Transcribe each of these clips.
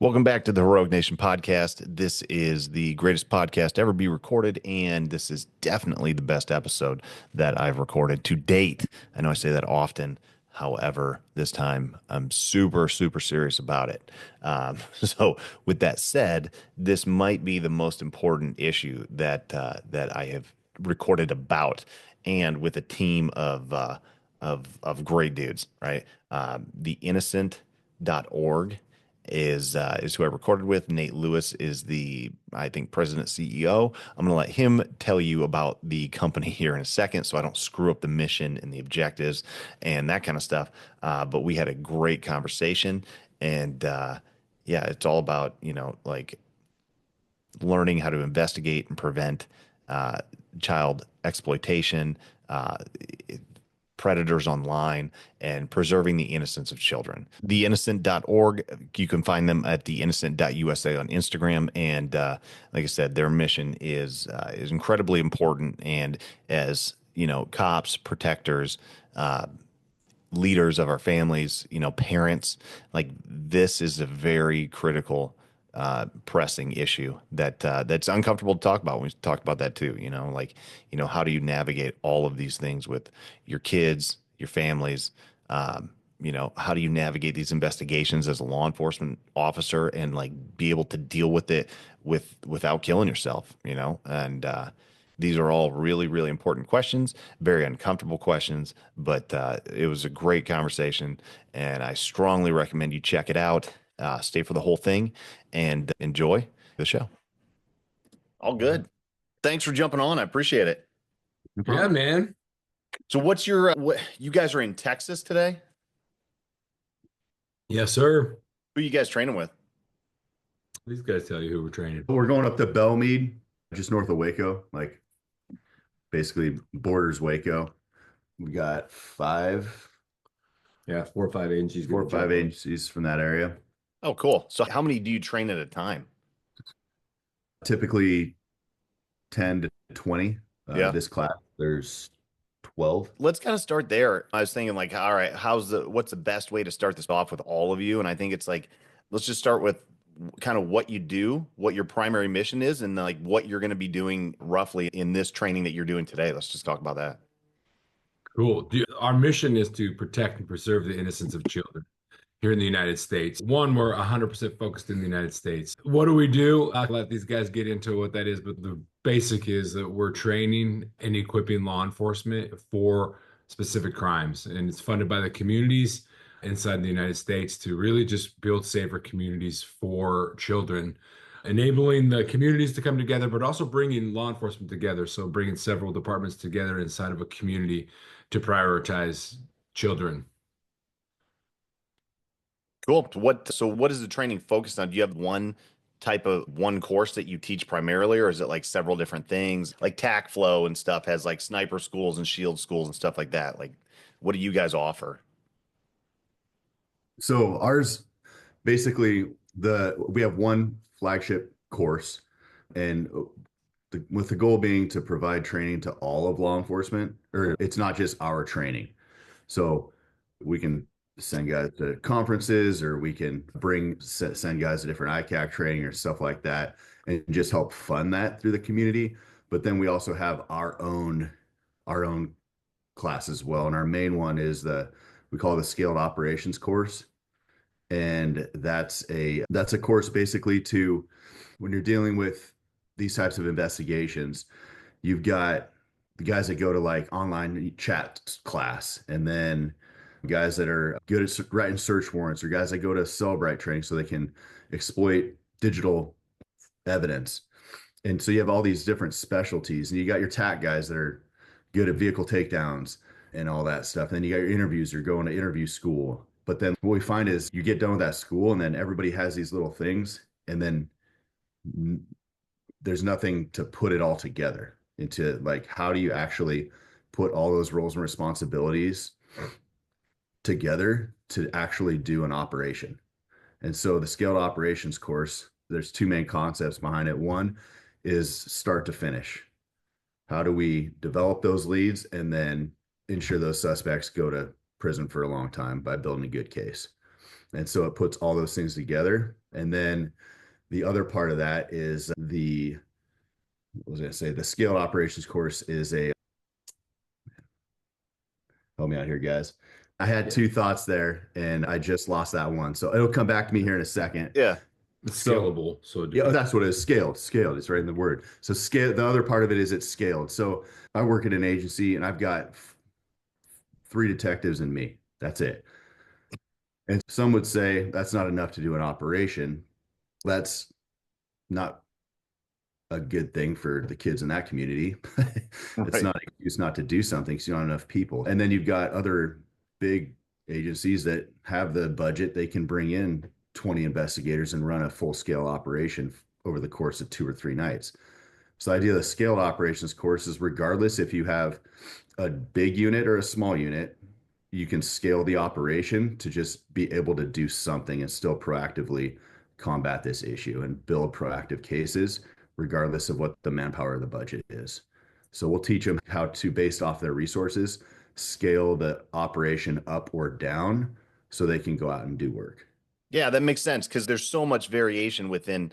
Welcome back to the Heroic Nation podcast. This is the greatest podcast ever be recorded, and this is definitely the best episode that I've recorded to date. I know I say that often. However, this time I'm super, super serious about it. So, with that said, this might be the most important issue that I have recorded about, and with a team of great dudes, right? TheInnocent.org is who I recorded with. Nate Lewis is the, I think, president CEO. I'm going to let him tell you about the company here in a second, so I don't screw up the mission and the objectives and that kind of stuff. But we had a great conversation, and yeah, it's all about like learning how to investigate and prevent uh, child exploitation. Uh, Predators online and preserving the innocence of children. TheInnocent.org, you can find them at theinnocent.usa on Instagram. And like I said, their mission is incredibly important. And as you know, cops, protectors, leaders of our families, parents, like this is a very critical, pressing issue that's uncomfortable to talk about. We talked about that too, like, how do you navigate all of these things with your kids, your families? How do you navigate these investigations as a law enforcement officer and like be able to deal with it without killing yourself, and these are all really, really important questions, very uncomfortable questions, but it was a great conversation, and I strongly recommend you check it out. Stay for the whole thing and enjoy the show. All good. Thanks for jumping on. I appreciate it. No Yeah, problem. man. So, what's your? You guys are in Texas today? Yes, sir. Who are you guys training with? These guys tell you who we're training. We're going up to Belmead, just north of Waco, like basically borders Waco. We got Yeah, 4 or 5 agencies. four or five agencies from that area. Oh, cool. So, how many do you train at a time? Typically 10 to 20. Yeah. This class, there's 12. Let's kind of start there. I was thinking like, all right, what's the best way to start this off with all of you? And I think it's like, let's just start with kind of what you do, what your primary mission is, and like what you're going to be doing roughly in this training that you're doing today. Let's just talk about that. Cool. Our mission is to protect and preserve the innocence of children here in the United States. One, we're 100% focused in the United States. What do we do? I'll let these guys get into what that is, but the basic is that we're training and equipping law enforcement for specific crimes. And it's funded by the communities inside the United States to really just build safer communities for children, enabling the communities to come together, but also bringing law enforcement together. So bringing several departments together inside of a community to prioritize children. Cool. So what is the training focused on? Do you have one course that you teach primarily, or is it like several different things? Like TAC Flow and stuff has like sniper schools and shield schools and stuff like that. Like, what do you guys offer? So ours basically we have one flagship course, and with the goal being to provide training to all of law enforcement, or it's not just our training. So we can send guys to conferences, or we can send guys to different ICAC training or stuff like that, and just help fund that through the community. But then we also have our own class as well, and our main one is we call it the Scaled Operations course, and that's a course basically to when you're dealing with these types of investigations. You've got the guys that go to like online chat class, and then guys that are good at writing search warrants, or guys that go to Cellbrite training so they can exploit digital evidence. And so you have all these different specialties, and you got your TAC guys that are good at vehicle takedowns and all that stuff. And then you got your interviews, you're going to interview school. But then what we find is you get done with that school, and then everybody has these little things, and then there's nothing to put it all together into, like, how do you actually put all those roles and responsibilities together to actually do an operation. And so the Scaled Operations course, there's two main concepts behind it. One is start to finish. How do we develop those leads and then ensure those suspects go to prison for a long time by building a good case? And so it puts all those things together. And then the other part of that is what was I going to say? The scaled operations course is help me out here, guys. I had two thoughts there and I just lost that one. So it'll come back to me here in a second. Yeah. It's So scalable. So yeah, that's what it is. Scaled. It's right in the word. So scale. The other part of it is it's scaled. So I work at an agency and I've got three detectives and me. That's it. And some would say that's not enough to do an operation. That's not a good thing for the kids in that community. It's Right. not an excuse not to do something because you don't have enough people. And then you've got other big agencies that have the budget. They can bring in 20 investigators and run a full scale operation over the course of 2 or 3 nights. So the idea of the scaled operations course is regardless if you have a big unit or a small unit, you can scale the operation to just be able to do something and still proactively combat this issue and build proactive cases, regardless of what the manpower or the budget is. So we'll teach them how to, based off their resources, scale the operation up or down so they can go out and do work. Yeah, that makes sense because there's so much variation within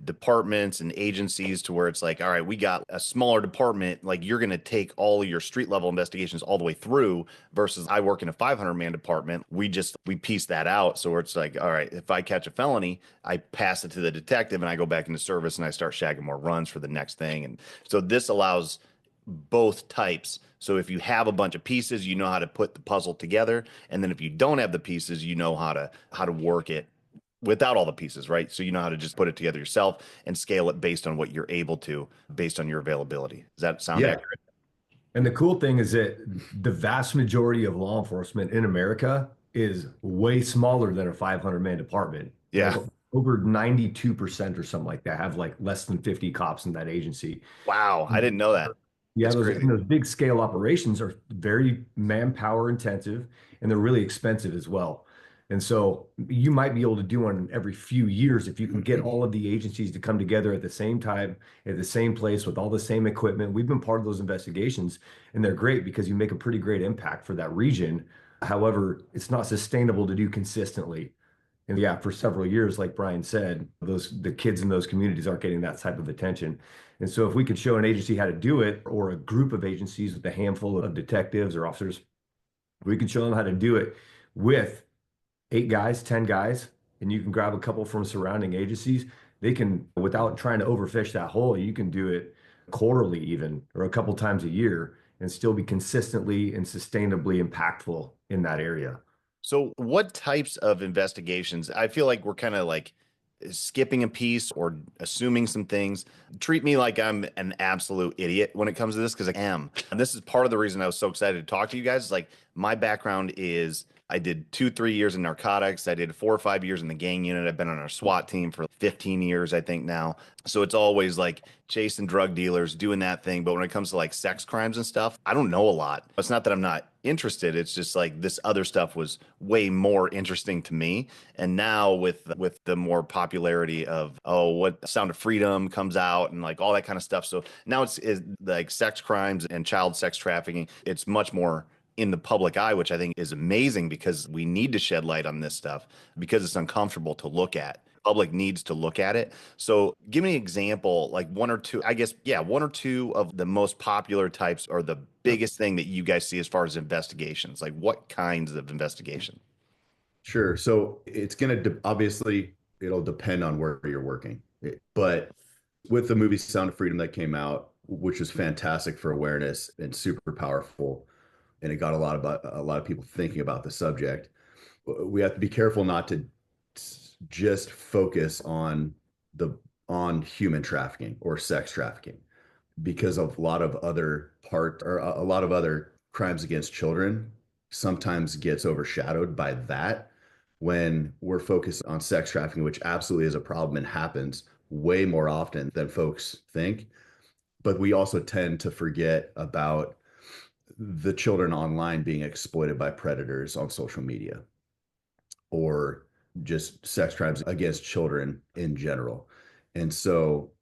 departments and agencies to where it's like, all right, we got a smaller department, like you're going to take all of your street level investigations all the way through versus I work in a 500 man department. We piece that out. So it's like, all right, if I catch a felony, I pass it to the detective and I go back into service and I start shagging more runs for the next thing. And so this allows both types. So if you have a bunch of pieces, you know how to put the puzzle together, and then if you don't have the pieces, you know how to work it without all the pieces, right? So you know how to just put it together yourself and scale it based on what you're able to, based on your availability. Does that sound Yeah. accurate? And the cool thing is that the vast majority of law enforcement in America is way smaller than a 500-man department. Yeah. Like over 92% or something like that have like less than 50 cops in that agency. Wow, I didn't know that. Yeah, That's those crazy. and those big scale operations are very manpower intensive and they're really expensive as well. And so you might be able to do one every few years if you can get all of the agencies to come together at the same time, at the same place with all the same equipment. We've been part of those investigations and they're great because you make a pretty great impact for that region. However, it's not sustainable to do consistently. And yeah, for several years, like Brian said, the kids in those communities aren't getting that type of attention. And so if we could show an agency how to do it, or a group of agencies with a handful of detectives or officers, we can show them how to do it with 8 guys, 10 guys, and you can grab a couple from surrounding agencies. They can, without trying to overfish that hole, you can do it quarterly even, or a couple times a year and still be consistently and sustainably impactful in that area. So, what types of investigations? I feel like we're kind of like skipping a piece or assuming some things. Treat me like I'm an absolute idiot when it comes to this because I am. And this is part of the reason I was so excited to talk to you guys. Like, my background is I did 2, 3 years in narcotics. I did 4 or 5 years in the gang unit. I've been on our SWAT team for 15 years, I think now. So it's always like chasing drug dealers, doing that thing. But when it comes to like sex crimes and stuff, I don't know a lot. It's not that I'm not interested. It's just like this other stuff was way more interesting to me. And now with the more popularity of what Sound of Freedom comes out and like all that kind of stuff. So now it's like sex crimes and child sex trafficking. It's much more in the public eye, which I think is amazing because we need to shed light on this stuff because it's uncomfortable to look at. Public needs to look at it. So give me an example, like one or two, I guess, yeah, one or two of the most popular types or the biggest thing that you guys see as far as investigations. Like what kinds of investigation? Sure. So it's going to obviously it'll depend on where you're working. But with the movie Sound of Freedom that came out, which was fantastic for awareness and super powerful, and it got a lot of people thinking about the subject. We have to be careful not to just focus on human trafficking or sex trafficking because of a lot of other a lot of other crimes against children sometimes gets overshadowed by that when we're focused on sex trafficking, which absolutely is a problem and happens way more often than folks think. But we also tend to forget about the children online being exploited by predators on social media or just sex crimes against children in general. And so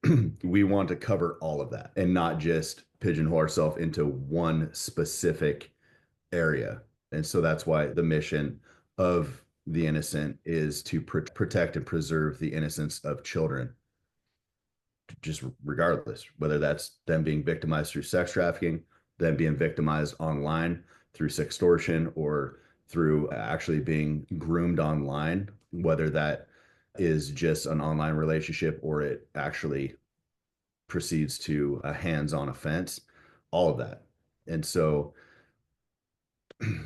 we want to cover all of that and not just pigeonhole ourselves into one specific area. And so that's why the mission of the innocent is to protect and preserve the innocence of children, just regardless, whether that's them being victimized through sex trafficking, them being victimized online through sextortion, or through actually being groomed online, whether that is just an online relationship or it actually proceeds to a hands-on offense, all of that. And so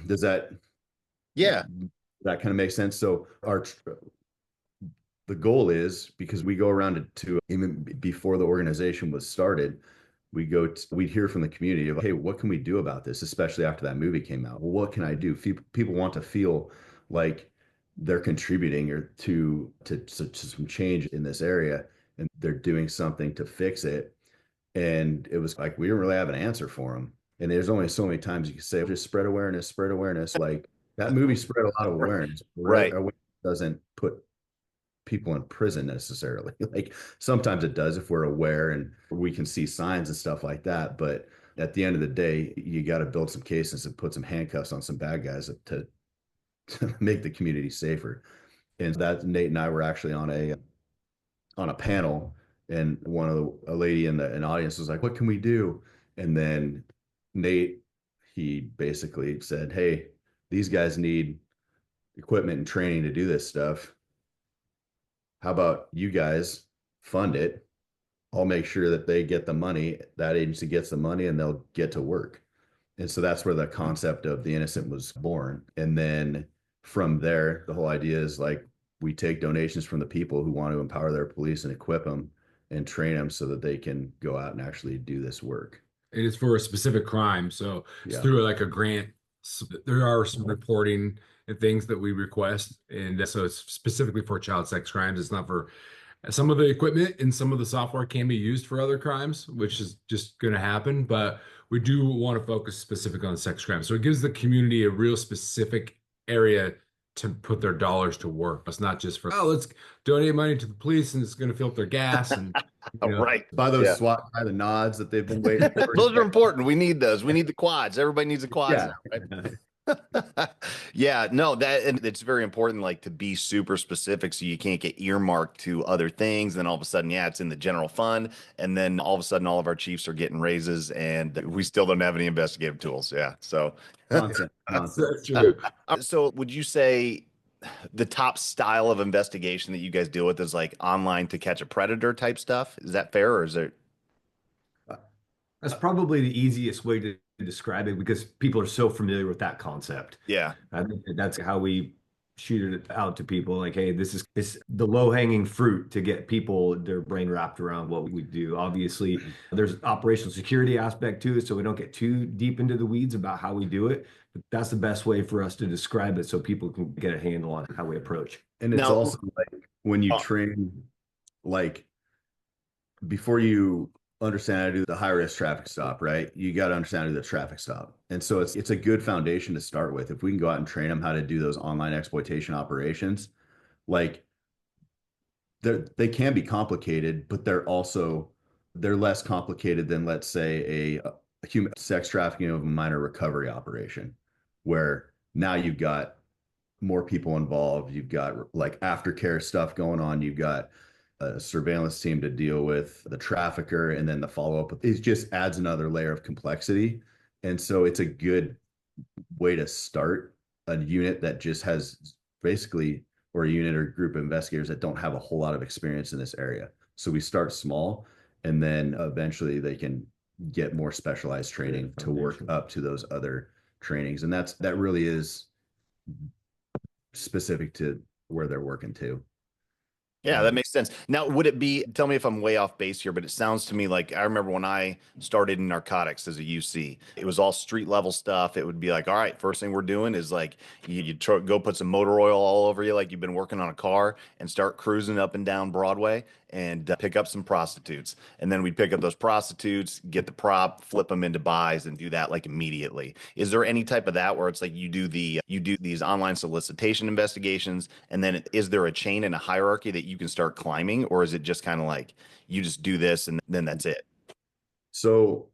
does Yeah. that kind of make sense? So the goal is, because we go around to even before the organization was started, we'd hear from the community of, hey, what can we do about this? Especially after that movie came out. Well, what can I do? People want to feel like they're contributing or to some change in this area, and they're doing something to fix it. And it was like, we didn't really have an answer for them. And there's only so many times you can say, just spread awareness, spread awareness. Like, that movie spread a lot of awareness. Right. Awareness doesn't put people in prison necessarily. Like, sometimes it does if we're aware and we can see signs and stuff like that. But at the end of the day, you got to build some cases and put some handcuffs on some bad guys to make the community safer. And that Nate and I were actually on a panel, and a lady in the audience was like, "What can we do?" And then Nate, he basically said, "Hey, these guys need equipment and training to do this stuff. How about you guys fund it? I'll make sure that they get the money, that agency gets the money, and they'll get to work." And so that's where the concept of the innocent was born. And then from there, the whole idea is like, we take donations from the people who want to empower their police and equip them and train them so that they can go out and actually do this work. It is for a specific crime. So it's Yeah. through like a grant. So there are some reporting and things that we request. And so it's specifically for child sex crimes. It's not for some of the equipment and some of the software can be used for other crimes, which is just going to happen. But we do want to focus specific on sex crimes. So it gives the community a real specific area to put their dollars to work. It's not just for, oh, let's donate money to the police and it's going to fill up their gas and Right. By those Yeah. SWAT, by the nods that they've been waiting for. Those are important. We need those. We need the quads. Everybody needs the quads Yeah. now, right? Yeah, no, that and it's very important, like to be super specific so you can't get earmarked to other things. Then all of a sudden, yeah, it's in the general fund. And then all of a sudden, all of our chiefs are getting raises and we still don't have any investigative tools. Yeah. So, Nonsense. that's Nonsense. true. so would you say the top style of investigation that you guys deal with is like online to catch a predator type stuff? Is that fair or is it? That's probably the easiest way to describe it because people are so familiar with that concept. Yeah. I think that's how we shoot it out to people. Like, hey, this is the low-hanging fruit to get people their brain wrapped around what we do. Obviously, there's operational security aspect to it, so we don't get too deep into the weeds about how we do it. But that's the best way for us to describe it so people can get a handle on how we approach. And it's Now- also like when you train, like, before you understand how to do the high risk traffic stop, right? You got to understand how to do the traffic stop. And so it's a good foundation to start with. If we can go out and train them how to do those online exploitation operations, like, they can be complicated, but they're less complicated than, let's say, a human sex trafficking of a minor recovery operation, where now you've got more people involved. You've got like aftercare stuff going on. You've got a surveillance team to deal with the trafficker, and then the follow-up. It just adds another layer of complexity. And so it's a good way to start a unit that just has basically, or a unit or group of investigators that don't have a whole lot of experience in this area. So we start small, and then eventually they can get more specialized training to work up to those other trainings. And that really is specific to where they're working to. Yeah, that makes sense. Now, would it be, tell me if I'm way off base here, but it sounds to me like I remember when I started in narcotics as a UC, it was all street level stuff. It would be like, all right, first thing we're doing is like go put some motor oil all over you, like you've been working on a car, and start cruising up and down Broadway and pick up some prostitutes. And then we'd pick up those prostitutes, get the prop, flip them into buys, and do that like immediately. Is there any type of that where it's like you do these online solicitation investigations, and then is there a chain and a hierarchy that you can start climbing, or is it just kind of like you just do this and then that's it? So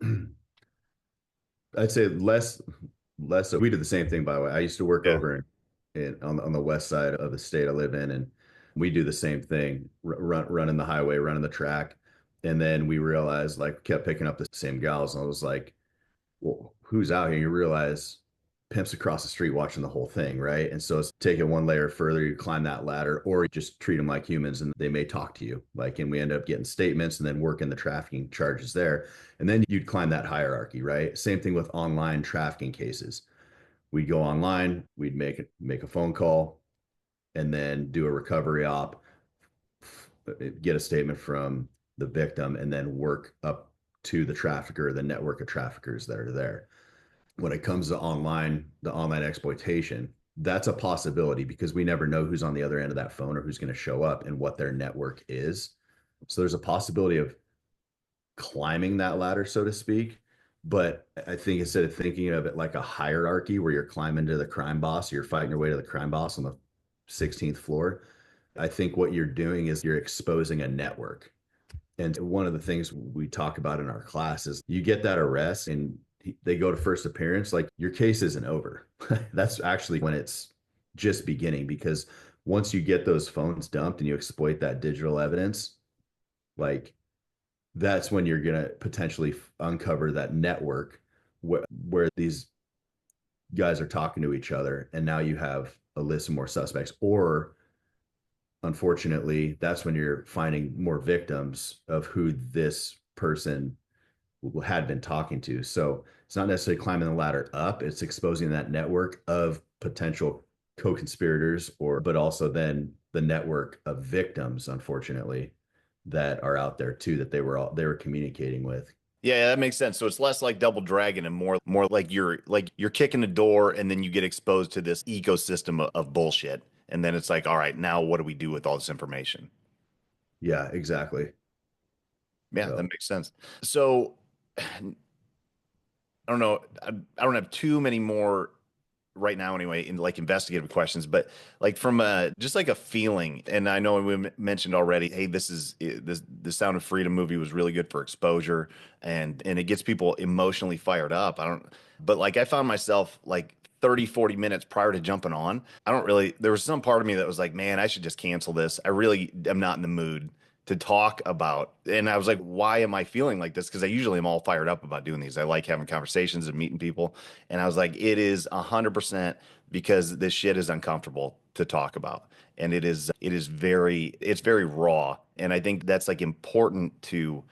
I'd say less. We did the same thing, by the way. I used to work Yeah. over on the west side of the state I live in, and we do the same thing, running the highway, running the track. And then we realized, like, kept picking up the same gals, and I was like, well, who's out here? You realize pimps across the street watching the whole thing, right? And so it's taking one layer further, you climb that ladder, or you just treat them like humans and they may talk to you. Like, and we end up getting statements and then working the trafficking charges there. And then you'd climb that hierarchy, right? Same thing with online trafficking cases. We'd go online, we'd make a phone call, and then do a recovery op, get a statement from the victim, and then work up to the trafficker, the network of traffickers that are there. When it comes to the online exploitation, that's a possibility because we never know who's on the other end of that phone or who's going to show up and what their network is. So there's a possibility of climbing that ladder, so to speak. But I think instead of thinking of it like a hierarchy where you're climbing to the crime boss, you're fighting your way to the crime boss on the 16th floor. I think what you're doing is you're exposing a network. And one of the things we talk about in our class is you get that arrest and they go to first appearance, like your case isn't over. That's actually when it's just beginning, because once you get those phones dumped and you exploit that digital evidence, like that's when you're going to potentially uncover that network where these guys are talking to each other. And now you have a list of more suspects, or unfortunately, that's when you're finding more victims of who this person had been talking to. So it's not necessarily climbing the ladder up, it's exposing that network of potential co-conspirators, but also then the network of victims, unfortunately, that are out there too, that they were communicating with. Yeah, that makes sense. So it's less like double dragon and more like you're kicking the door and then you get exposed to this ecosystem of bullshit. And then it's like, all right, now what do we do with all this information? Yeah, exactly. Yeah, that So makes sense. So I don't know. I don't have too many more right now anyway in like investigative questions, but like from just like a feeling. And I know we mentioned already, hey, this the Sound of Freedom movie was really good for exposure, and it gets people emotionally fired up. I don't, but like I found myself like 30, 40 minutes prior to jumping on, I don't really, there was some part of me that was like, man, I should just cancel this. I really am not in the mood to talk about. And I was like, why am I feeling like this? Because I usually am all fired up about doing these. I like having conversations and meeting people. And I was like, it is 100% because this shit is uncomfortable to talk about. And it's very raw. And I think that's like important to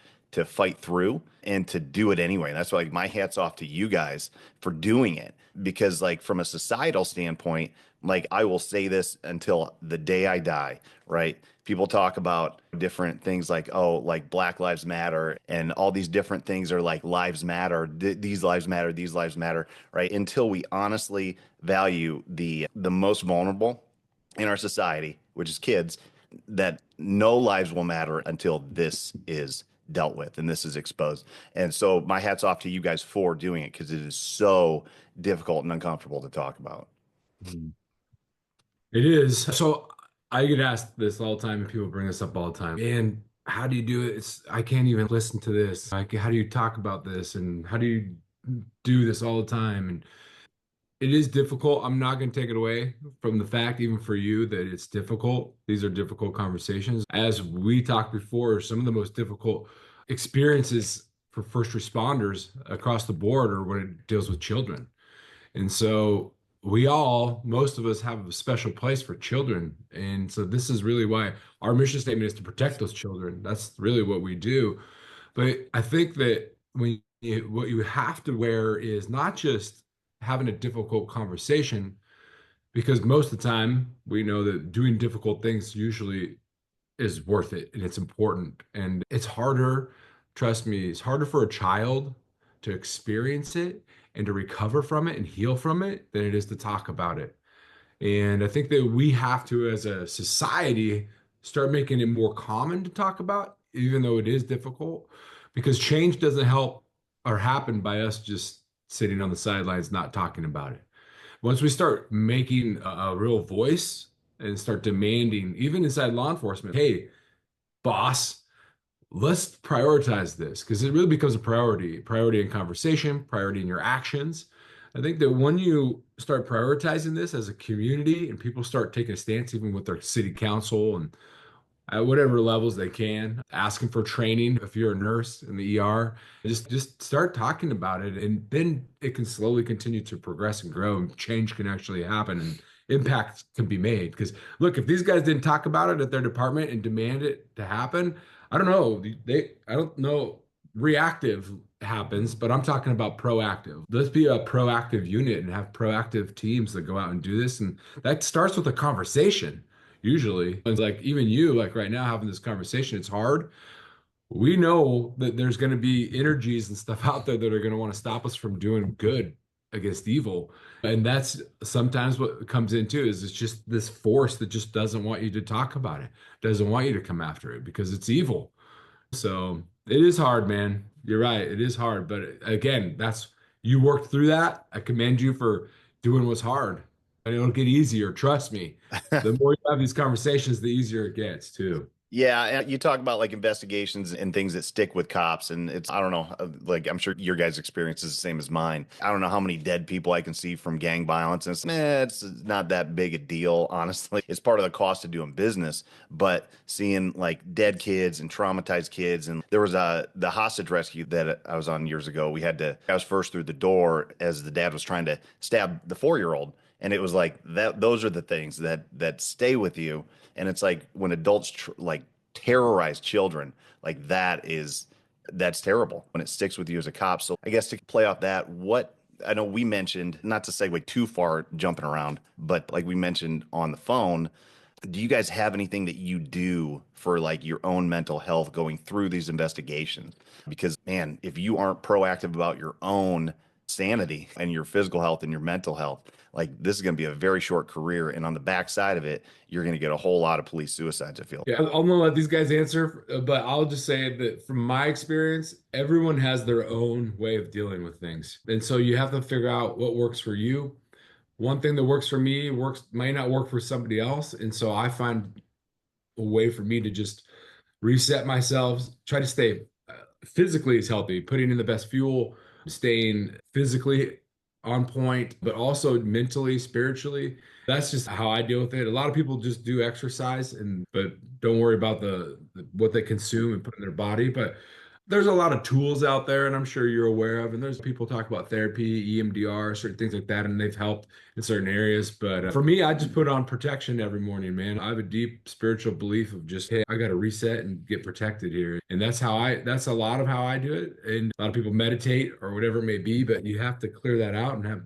fight through and to do it anyway. And that's why like my hat's off to you guys for doing it. Because like from a societal standpoint, like I will say this until the day I die, right? People talk about different things like, oh, like Black Lives Matter and all these different things are like lives matter, these lives matter, these lives matter, right? Until we honestly value the most vulnerable in our society, which is kids, that no lives will matter until this is dealt with and this is exposed. And so my hat's off to you guys for doing it because it is so difficult and uncomfortable to talk about. It is. So I get asked this all the time, and people bring this up all the time. And how do you do it? I can't even listen to this. Like, how do you talk about this? And how do you do this all the time? And it is difficult. I'm not going to take it away from the fact, even for you, that it's difficult. These are difficult conversations. As we talked before, some of the most difficult experiences for first responders across the board are when it deals with children. And so most of us have a special place for children. And so this is really why our mission statement is to protect those children. That's really what we do. But I think that what you have to wear is not just having a difficult conversation, because most of the time we know that doing difficult things usually is worth it and it's important. And it's harder, trust me, it's harder for a child to experience it and to recover from it and heal from it than it is to talk about it. And I think that we have to, as a society, start making it more common to talk about, even though it is difficult, because change doesn't help or happen by us just sitting on the sidelines, not talking about it. Once we start making a real voice and start demanding, even inside law enforcement, hey, boss, let's prioritize this, because it really becomes a priority in conversation, priority in your actions. I think that when you start prioritizing this as a community and people start taking a stance, even with their city council and at whatever levels they can, asking for training if you're a nurse in the ER, just start talking about it, and then it can slowly continue to progress and grow, and change can actually happen, and impact can be made. Because look, if these guys didn't talk about it at their department and demand it to happen, I don't know. I don't know. Reactive happens, but I'm talking about proactive. Let's be a proactive unit and have proactive teams that go out and do this, and that starts with a conversation. Usually, it's like even you, like right now, having this conversation, it's hard. We know that there's going to be energies and stuff out there that are going to want to stop us from doing good against evil. And that's sometimes what comes into is it's just this force that just doesn't want you to talk about it, doesn't want you to come after it because it's evil. So it is hard, man. You're right. It is hard. But again, you worked through that. I commend you for doing what's hard. And it'll get easier. Trust me. The more you have these conversations, the easier it gets too. Yeah, and you talk about like investigations and things that stick with cops, and I don't know, like I'm sure your guys' experience is the same as mine. I don't know how many dead people I can see from gang violence, and it's not that big a deal, honestly. It's part of the cost of doing business, but seeing like dead kids and traumatized kids, and there was the hostage rescue that I was on years ago. I was first through the door as the dad was trying to stab the 4-year-old. And it was like that. Those are the things that stay with you. And it's like when adults like terrorize children, like that's terrible when it sticks with you as a cop. So I guess to play off that, what I know we mentioned, not to segue too far jumping around, but like we mentioned on the phone, do you guys have anything that you do for like your own mental health going through these investigations? Because man, if you aren't proactive about your own sanity and your physical health and your mental health, like this is going to be a very short career. And on the backside of it, you're going to get a whole lot of police suicides, I feel. Yeah, I'm gonna let these guys answer, but I'll just say that from my experience, everyone has their own way of dealing with things. And so you have to figure out what works for you. One thing that works for me might not work for somebody else. And so I find a way for me to just reset myself, try to stay physically as healthy, putting in the best fuel, staying physically on point, but also mentally, spiritually. That's just how I deal with it. A lot of people just do exercise but don't worry about what they consume and put in their body. But there's a lot of tools out there, and I'm sure you're aware of. And there's people talk about therapy, EMDR, certain things like that, and they've helped in certain areas. But for me, I just put on protection every morning, man. I have a deep spiritual belief of just, hey, I got to reset and get protected here. And that's a lot of how I do it. And a lot of people meditate or whatever it may be, but you have to clear that out and have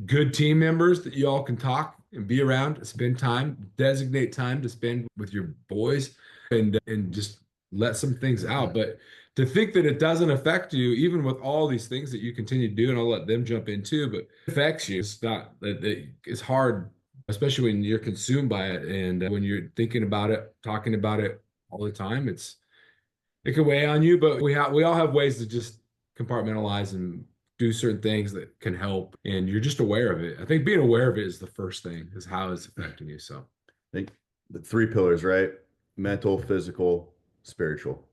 good team members that you all can talk and be around, spend time, designate time to spend with your boys and just let some things out. But to think that it doesn't affect you, even with all these things that you continue to do, and I'll let them jump in too, but it affects you. It's not that it's hard, especially when you're consumed by it and when you're thinking about it, talking about it all the time. It can weigh on you, but we all have ways to just compartmentalize and do certain things that can help, and you're just aware of it. I think being aware of it is the first thing, is how it's affecting you. So I think the 3 pillars, right? Mental, physical, spiritual.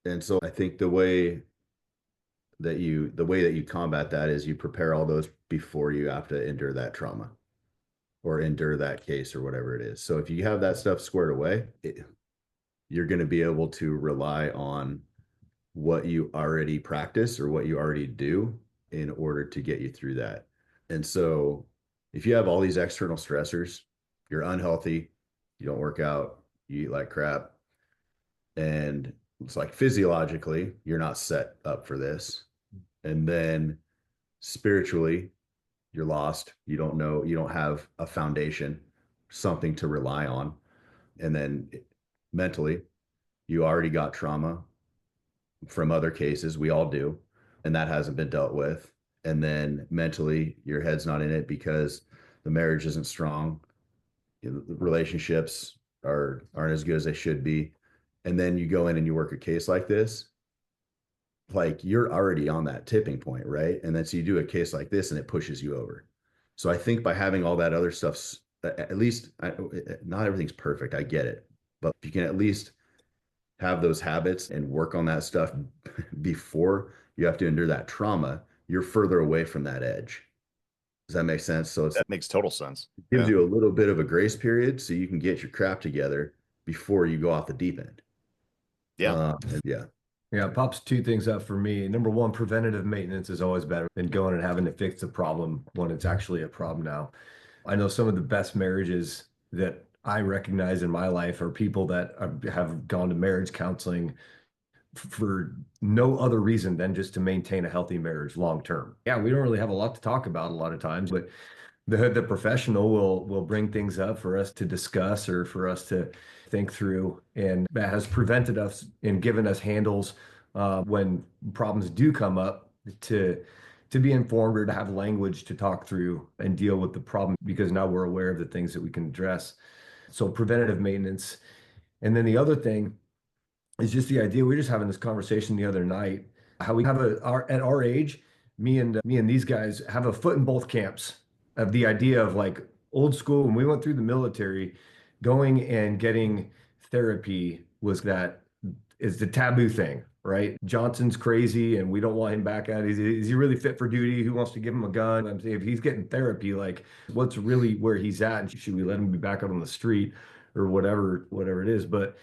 And so I think the way that you combat that is you prepare all those before you have to endure that trauma or endure that case or whatever it is. So if you have that stuff squared away, you're going to be able to rely on what you already practice or what you already do in order to get you through that. And so if you have all these external stressors, you're unhealthy, you don't work out, you eat like crap, and it's like physiologically, you're not set up for this. And then spiritually, you're lost. You don't know, you don't have a foundation, something to rely on. And then mentally, you already got trauma from other cases. We all do. And that hasn't been dealt with. And then mentally, your head's not in it because the marriage isn't strong. The relationships aren't as good as they should be. And then you go in and you work a case like this, like you're already on that tipping point, right? And then so you do a case like this and it pushes you over. So I think by having all that other stuff, at least not everything's perfect. I get it. But if you can at least have those habits and work on that stuff before you have to endure that trauma, you're further away from that edge. Does that make sense? So it That makes total sense. gives Yeah. you a little bit of a grace period so you can get your crap together before you go off the deep end. Yeah. Yeah. Yeah, it pops two things up for me. Number one, preventative maintenance is always better than going and having to fix the problem when it's actually a problem now. I know some of the best marriages that I recognize in my life are people that have gone to marriage counseling for no other reason than just to maintain a healthy marriage long term. Yeah, we don't really have a lot to talk about a lot of times, but the professional will bring things up for us to discuss or for us to think through, and that has prevented us and given us handles when problems do come up to be informed or to have language to talk through and deal with the problem because now we're aware of the things that we can address. So preventative maintenance. And then the other thing is just the idea. We were just having this conversation the other night, how we have at our age, me and these guys have a foot in both camps of the idea of like old school when we went through the military, going and getting therapy was that is the taboo thing, right? Johnson's crazy and we don't want him back out. Is he really fit for duty? Who wants to give him a gun? I'm saying if he's getting therapy, like what's really where he's at, and should we let him be back out on the street or whatever it is? But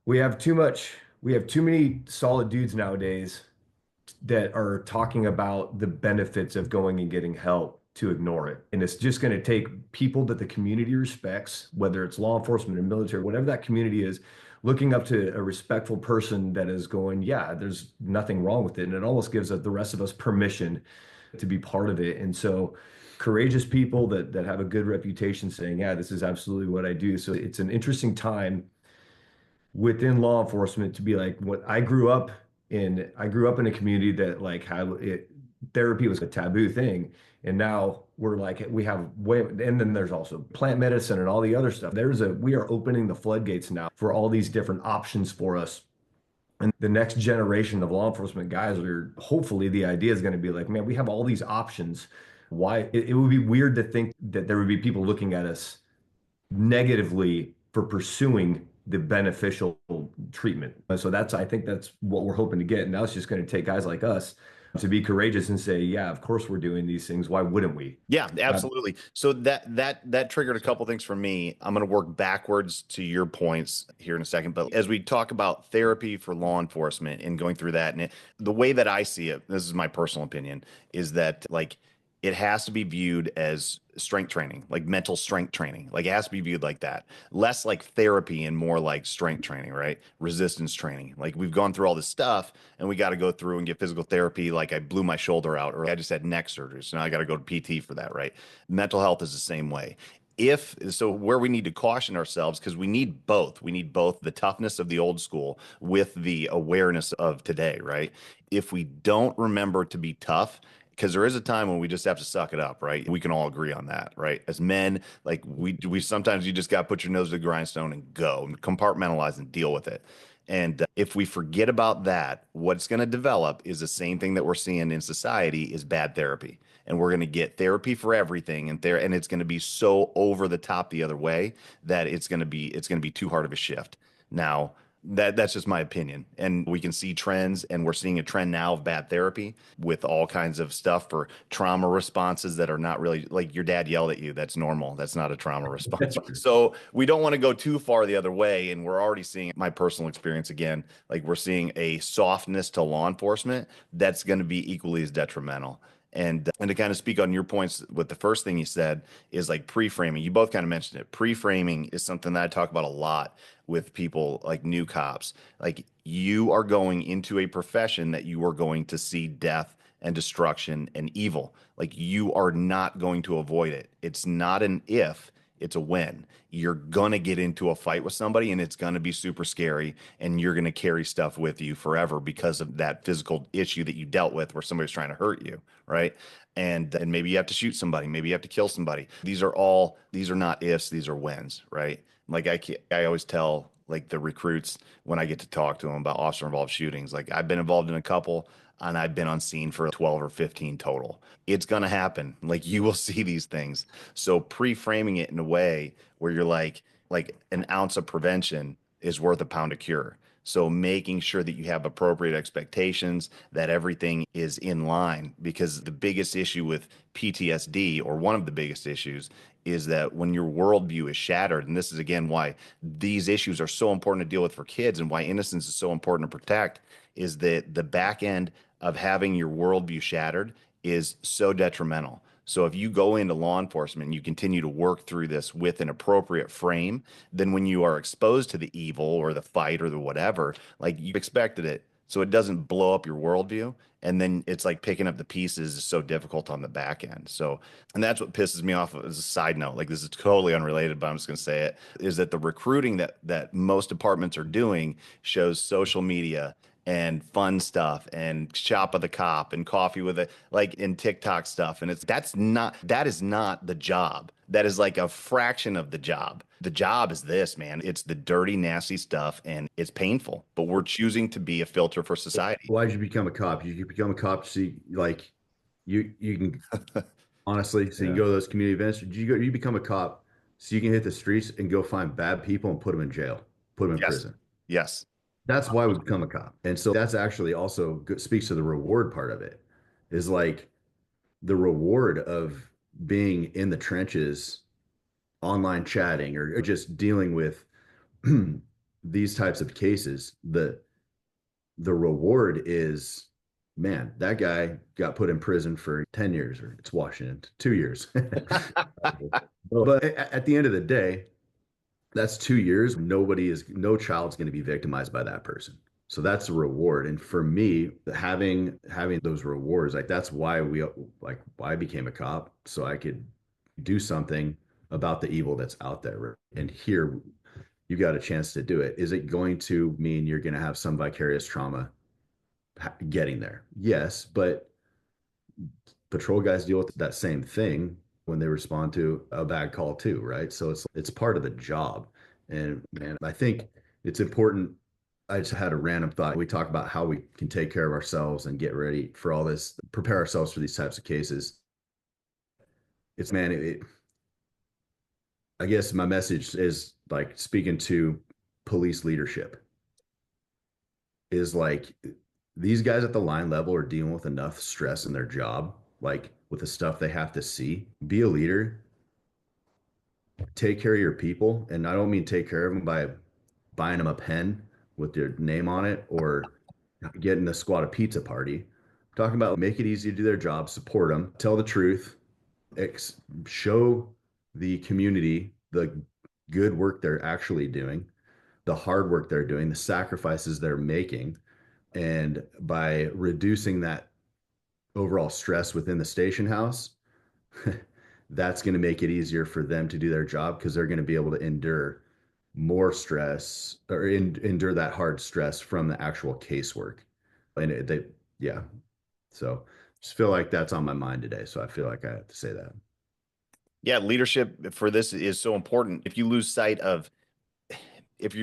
we have too many solid dudes nowadays that are talking about the benefits of going and getting help to ignore it. And it's just going to take people that the community respects, whether it's law enforcement or military, whatever that community is, looking up to a respectful person that is going, yeah, there's nothing wrong with it. And it almost gives the rest of us permission to be part of it. And so courageous people that have a good reputation saying, yeah, this is absolutely what I do. So it's an interesting time within law enforcement to be like what I grew up in a community that like had it therapy was a taboo thing, and now we're like we have way, and then there's also plant medicine and all the other stuff. We are opening the floodgates now for all these different options for us. And the next generation of law enforcement guys are hopefully the idea is going to be like, man, we have all these options. Why it would be weird to think that there would be people looking at us negatively for pursuing the beneficial treatment. So I think that's what we're hoping to get. And now it's just going to take guys like us to be courageous and say, yeah, of course we're doing these things. Why wouldn't we? Yeah, absolutely. So that triggered a couple things for me. I'm going to work backwards to your points here in a second, but as we talk about therapy for law enforcement and going through that, the way that I see it, this is my personal opinion, is that like it has to be viewed as strength training, like mental strength training. Like it has to be viewed like that. Less like therapy and more like strength training, right? Resistance training. Like we've gone through all this stuff and we got to go through and get physical therapy. Like I blew my shoulder out or I just had neck surgery. So now I got to go to PT for that, right? Mental health is the same way. Where we need to caution ourselves, because we need both the toughness of the old school with the awareness of today, right? If we don't remember to be tough, because there is a time when we just have to suck it up, right? We can all agree on that, right? As men, like we sometimes you just got to put your nose to the grindstone and go and compartmentalize and deal with it. And if we forget about that, what's going to develop is the same thing that we're seeing in society is bad therapy. And we're going to get therapy for everything and it's going to be so over the top the other way that it's going to be too hard of a shift. Now, that's just my opinion. And we can see trends, and we're seeing a trend now of bad therapy with all kinds of stuff for trauma responses that are not really like your dad yelled at you. That's normal. That's not a trauma response. So we don't want to go too far the other way. And we're already seeing my personal experience again, like we're seeing a softness to law enforcement that's going to be equally as detrimental. And to kind of speak on your points, what the first thing you said is like pre-framing. You both kind of mentioned it. Pre-framing is something that I talk about a lot with people like new cops. Like you are going into a profession that you are going to see death and destruction and evil. Like you are not going to avoid it. It's not an if, it's a when. You're going to get into a fight with somebody and it's going to be super scary and you're going to carry stuff with you forever because of that physical issue that you dealt with where somebody's trying to hurt you, right? And maybe you have to shoot somebody, maybe you have to kill somebody. These are not ifs, these are whens, right? Like I always tell like the recruits when I get to talk to them about officer involved shootings, like I've been involved in a couple and I've been on scene for 12 or 15 total. It's going to happen. Like you will see these things. So pre-framing it in a way where you're like an ounce of prevention is worth a pound of cure. So making sure that you have appropriate expectations, that everything is in line, because the biggest issue with PTSD, or one of the biggest issues, is that when your worldview is shattered, and this is again why these issues are so important to deal with for kids and why innocence is so important to protect, is that the back end of having your worldview shattered is so detrimental. So if you go into law enforcement and you continue to work through this with an appropriate frame, then when you are exposed to the evil or the fight or the whatever, like you expected it, so it doesn't blow up your worldview. And then it's like picking up the pieces is so difficult on the back end. So, and that's what pisses me off as a side note. Like this is totally unrelated, but I'm just going to say it, is that the recruiting that most departments are doing shows social media and fun stuff and shop of the cop and coffee with it, like in TikTok stuff. And that is not the job. That is like a fraction of the job. The job is this, man. It's the dirty, nasty stuff and it's painful, but we're choosing to be a filter for society. Why did you become a cop? You become a cop to see, like, you can honestly, so you can go to those community events. You become a cop so you can hit the streets and go find bad people and put them in jail, put them in Yes. prison. Yes. That's why we become a cop. And so that's actually also speaks to the reward part of it, is like the reward of being in the trenches, online chatting, or just dealing with these types of cases. The reward is, man, that guy got put in prison for 10 years, or it's Washington, 2 years. But at the end of the day, that's 2 years. No child's going to be victimized by that person. So that's a reward. And for me, having those rewards, like that's why why I became a cop, so I could do something about the evil that's out there. And here you got a chance to do it. Is it going to mean you're going to have some vicarious trauma getting there? Yes, but patrol guys deal with that same thing when they respond to a bad call too, right? So it's part of the job. And man, I think it's important. I just had a random thought. We talk about how we can take care of ourselves and get ready for all this, prepare ourselves for these types of cases. It's man, I guess my message is like speaking to police leadership is like these guys at the line level are dealing with enough stress in their job, like with the stuff they have to see. Be a leader, take care of your people. And I don't mean take care of them by buying them a pen with your name on it or getting a squad a pizza party. I'm talking about make it easy to do their job, support them, tell the truth, show the community the good work they're actually doing, the hard work they're doing, the sacrifices they're making. And by reducing that overall stress within the station house, that's going to make it easier for them to do their job because they're going to be able to endure more stress or endure that hard stress from the actual casework. And yeah. So just feel like that's on my mind today. So I feel like I have to say that. Yeah, leadership for this is so important. If your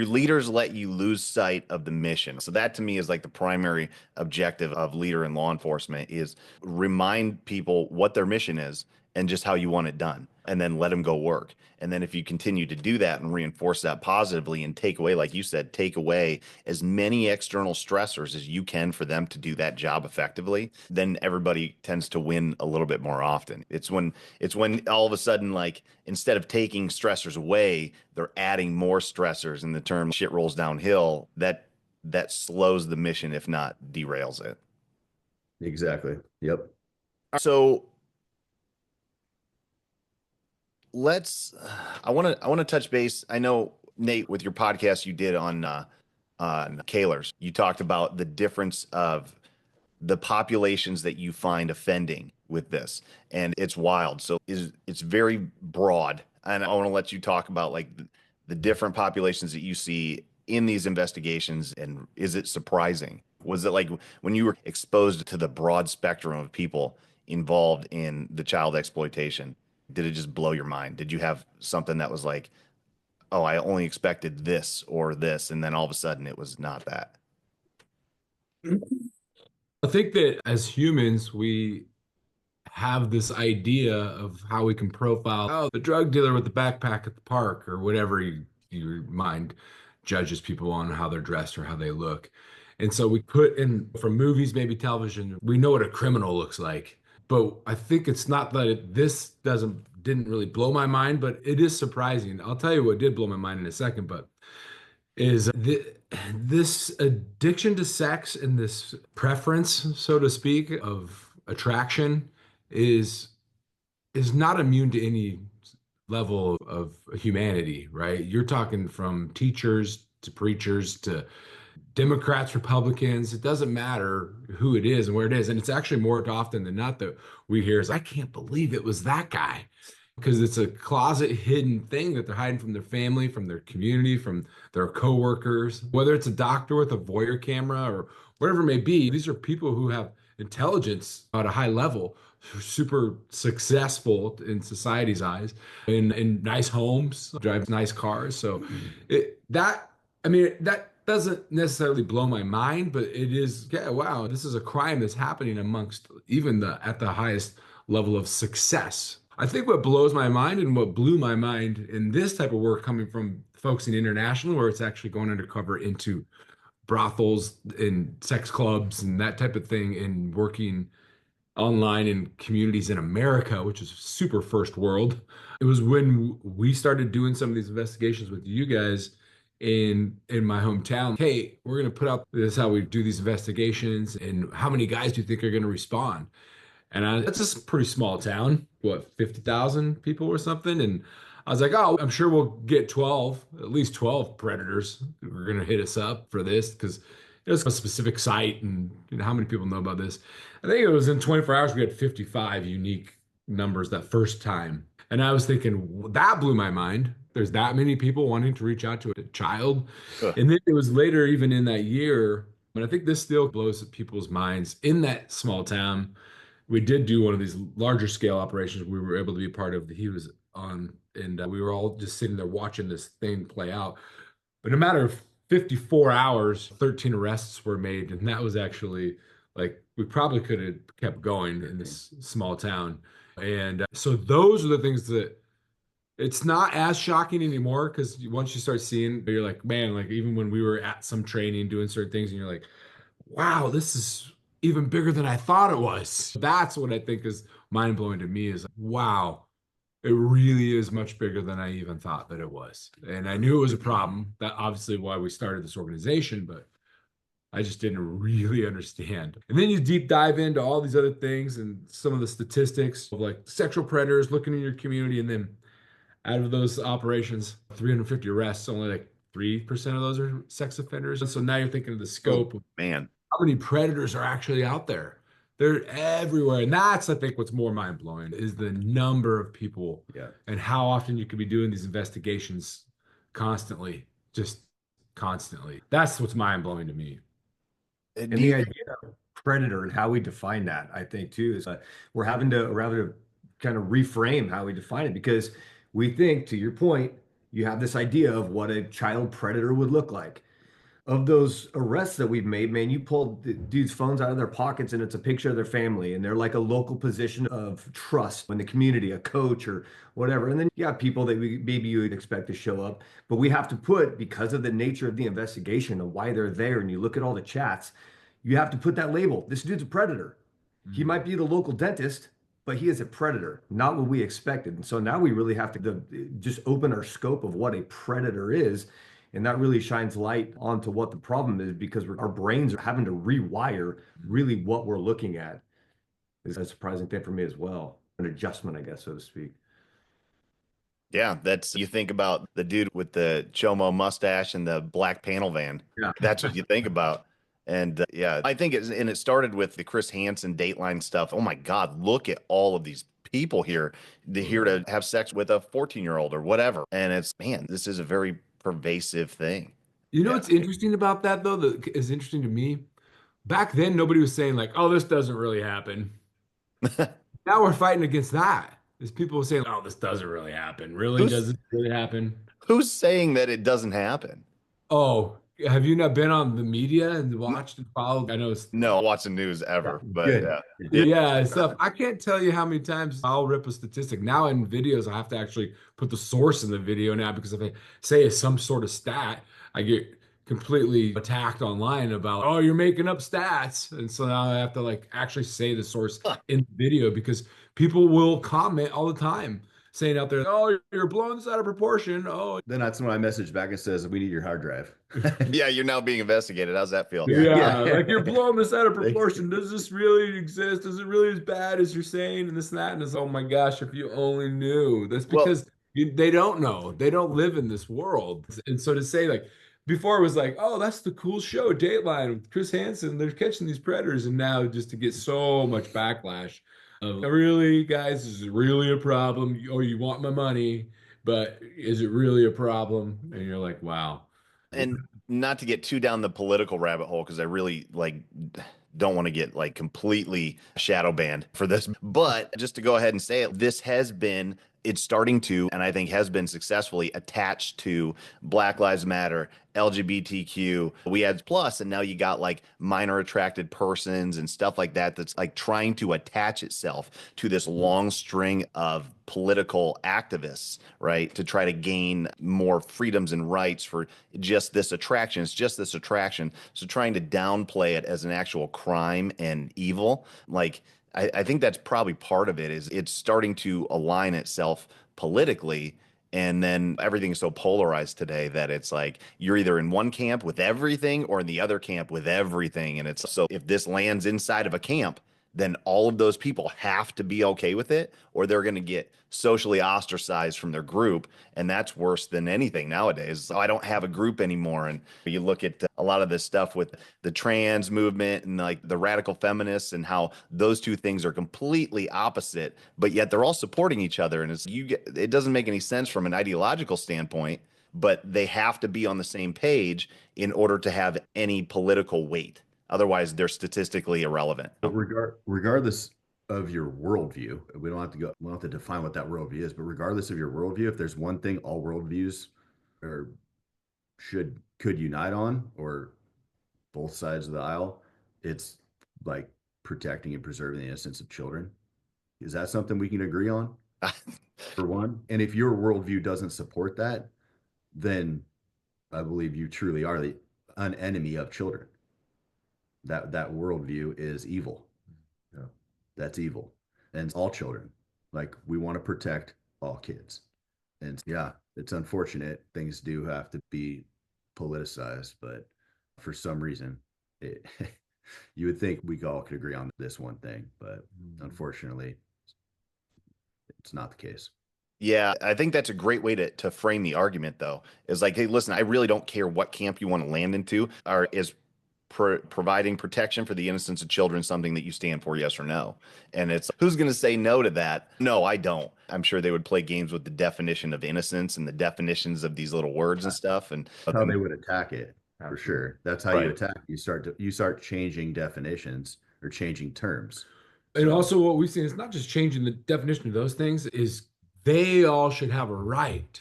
leaders let you lose sight of the mission. So that to me is like the primary objective of leader in law enforcement is remind people what their mission is and just how you want it done, and then let them go work. And then if you continue to do that and reinforce that positively and take away, like you said, take away as many external stressors as you can for them to do that job effectively, then everybody tends to win a little bit more often. It's when all of a sudden, like instead of taking stressors away, they're adding more stressors, and the term shit rolls downhill. That slows the mission, if not derails it. Exactly. Yep. So let's I want to touch base. I know, Nate, with your podcast you did on Kalers, you talked about the difference of the populations that you find offending with this, and it's wild. So it's very broad, and I want to let you talk about like the different populations that you see in these investigations, and is it surprising? Was it like when you were exposed to the broad spectrum of people involved in the child exploitation, did it just blow your mind? Did you have something that was like, oh, I only expected this or this, and then all of a sudden it was not that? I think that as humans, we have this idea of how we can profile, oh, the drug dealer with the backpack at the park or whatever you mind. judges people on how they're dressed or how they look. And so we put in from movies, maybe television, we know what a criminal looks like. But I think it's not that this didn't really blow my mind, but it is surprising. I'll tell you what did blow my mind in a second, but is this addiction to sex and this preference, so to speak, of attraction is not immune to any level of humanity, right? You're talking from teachers to preachers to Democrats, Republicans, it doesn't matter who it is and where it is. And it's actually more often than not that we hear is, I can't believe it was that guy. Because it's a closet hidden thing that they're hiding from their family, from their community, from their coworkers, whether it's a doctor with a voyeur camera or whatever it may be. These are people who have intelligence at a high level, super successful in society's eyes, in nice homes, drive nice cars. So that doesn't necessarily blow my mind, but it is, yeah, wow, this is a crime that's happening amongst even at the highest level of success. I think what blows my mind and what blew my mind in this type of work coming from folks in international, where it's actually going undercover into brothels and sex clubs and that type of thing, and working online in communities in America, which is super first world. It was when we started doing some of these investigations with you guys in my hometown. Hey, we're going to put out this is how we do these investigations, and how many guys do you think are going to respond? And that's a pretty small town, what, 50,000 people or something? And I was like, oh, I'm sure we'll get 12, at least 12 predators who are going to hit us up for this, because it was a specific site, and how many people know about this? I think it was in 24 hours, we had 55 unique numbers that first time. And I was thinking, that blew my mind. There's that many people wanting to reach out to a child. And then it was later, even in that year, and I think this still blows people's minds in that small town. We did do one of these larger scale operations we were able to be a part of that he was on, and we were all just sitting there watching this thing play out. But in a matter of 54 hours, 13 arrests were made, and that was actually like, we probably could have kept going in this small town. And so those are the things that it's not as shocking anymore, because once you start seeing, you're like, man, like even when we were at some training doing certain things, and you're like, wow, this is even bigger than I thought it was. That's what I think is mind blowing to me, is wow, it really is much bigger than I even thought that it was. And I knew it was a problem. That obviously why we started this organization, but I just didn't really understand. And then you deep dive into all these other things and some of the statistics of like sexual predators looking in your community. And then out of those operations, 350 arrests, only like 3% of those are sex offenders. And so now you're thinking of the scope of Man. how many predators are actually out there. They're everywhere. And that's, I think, what's more mind blowing is the number of people and how often you could be doing these investigations constantly, just constantly. That's what's mind blowing to me. And the idea of predator and how we define that, I think, too, is we're having to rather kind of reframe how we define it, because we think, to your point, you have this idea of what a child predator would look like. Of those arrests that we've made, man, you pulled the dudes' phones out of their pockets and it's a picture of their family, and they're like a local position of trust in the community, a coach or whatever. And then you have people that maybe you would expect to show up, but we have to put, because of the nature of the investigation and why they're there, and you look at all the chats, you have to put that label. This dude's a predator. He might be the local dentist, but he is a predator, not what we expected. And so now we really have to just open our scope of what a predator is. And that really shines light onto what the problem is, because our brains are having to rewire really what we're looking at. Is a surprising thing for me as well. An adjustment, I guess, so to speak. Yeah, that's, you think about the dude with the Chomo mustache and the black panel van. Yeah. That's what you think about. And yeah, I think it started with the Chris Hansen Dateline stuff. Oh my God, look at all of these people here. They're here to have sex with a 14-year-old or whatever. And it's, man, this is a very pervasive thing. You know what's interesting about that, though, that is interesting to me? Back then, nobody was saying like, oh, this doesn't really happen. Now we're fighting against that. There's people saying, oh, this doesn't really happen. Really? Does it really happen? Who's saying that it doesn't happen? Oh, have you not been on the media and watched and followed? I know it's No, watch the news ever, but Good. yeah, stuff. I can't tell you how many times I'll rip a statistic. Now in videos, I have to actually put the source in the video now, because if I say some sort of stat, I get completely attacked online about, oh, you're making up stats. And so now I have to like actually say the source in the video because people will comment all the time saying out there, oh, you're blowing this out of proportion. Oh, Then that's when I message back and says, we need your hard drive. Yeah, you're now being investigated. How's that feel? yeah, like you're blowing this out of proportion. Does this really exist? Is it really as bad as you're saying? And this and that. And it's, oh my gosh, if you only knew. That's Well, because they don't know. They don't live in this world. And so to say, like, before it was like, oh, that's the cool show, Dateline with Chris Hansen. They're catching these predators. And now just to get so much backlash of, really, guys, is it really a problem? Oh, you want my money, but is it really a problem? And you're like, wow. and not to get too down the political rabbit hole because I really like don't want to get like completely shadow banned for this, but just to go ahead and say it, this has been it's starting to, and I think has been successfully attached to Black Lives Matter, LGBTQ. We had plus, and now you got like minor attracted persons and stuff like that. That's like trying to attach itself to this long string of political activists, right? To try to gain more freedoms and rights for just this attraction. It's just this attraction. So trying to downplay it as an actual crime and evil, like I think that's probably part of it is it's starting to align itself politically. And then everything is so polarized today that it's like you're either in one camp with everything or in the other camp with everything. And it's so if this lands inside of a camp, then all of those people have to be okay with it or they're going to get socially ostracized from their group. And that's worse than anything nowadays. So I don't have a group anymore. And you look at a lot of this stuff with the trans movement and like the radical feminists and how those two things are completely opposite, but yet they're all supporting each other. And it doesn't make any sense from an ideological standpoint, but they have to be on the same page in order to have any political weight. Otherwise, they're statistically irrelevant. But regardless of your worldview, we don't have to define what that worldview is, but regardless of your worldview, if there's one thing all worldviews or could unite on, or both sides of the aisle, it's like protecting and preserving the innocence of children. Is that something we can agree on? For one, and if your worldview doesn't support that, then I believe you truly are an enemy of children. That worldview is evil. Yeah. That's evil. And all children. Like we want to protect all kids. And yeah, it's unfortunate. Things do have to be politicized, but for some reason, you would think we all could agree on this one thing, but unfortunately, it's not the case. Yeah, I think that's a great way to frame the argument, though. Is like, hey, listen, I really don't care what camp you want to land into, or is providing protection for the innocence of children something that you stand for, yes or no? And it's who's going to say no to that? No, I don't. I'm sure they would play games with the definition of innocence and the definitions of these little words and stuff. And that's how they would attack it for sure. That's how you attack. You start changing definitions or changing terms. And also what we've seen is not just changing the definition of those things, is they all should have a right.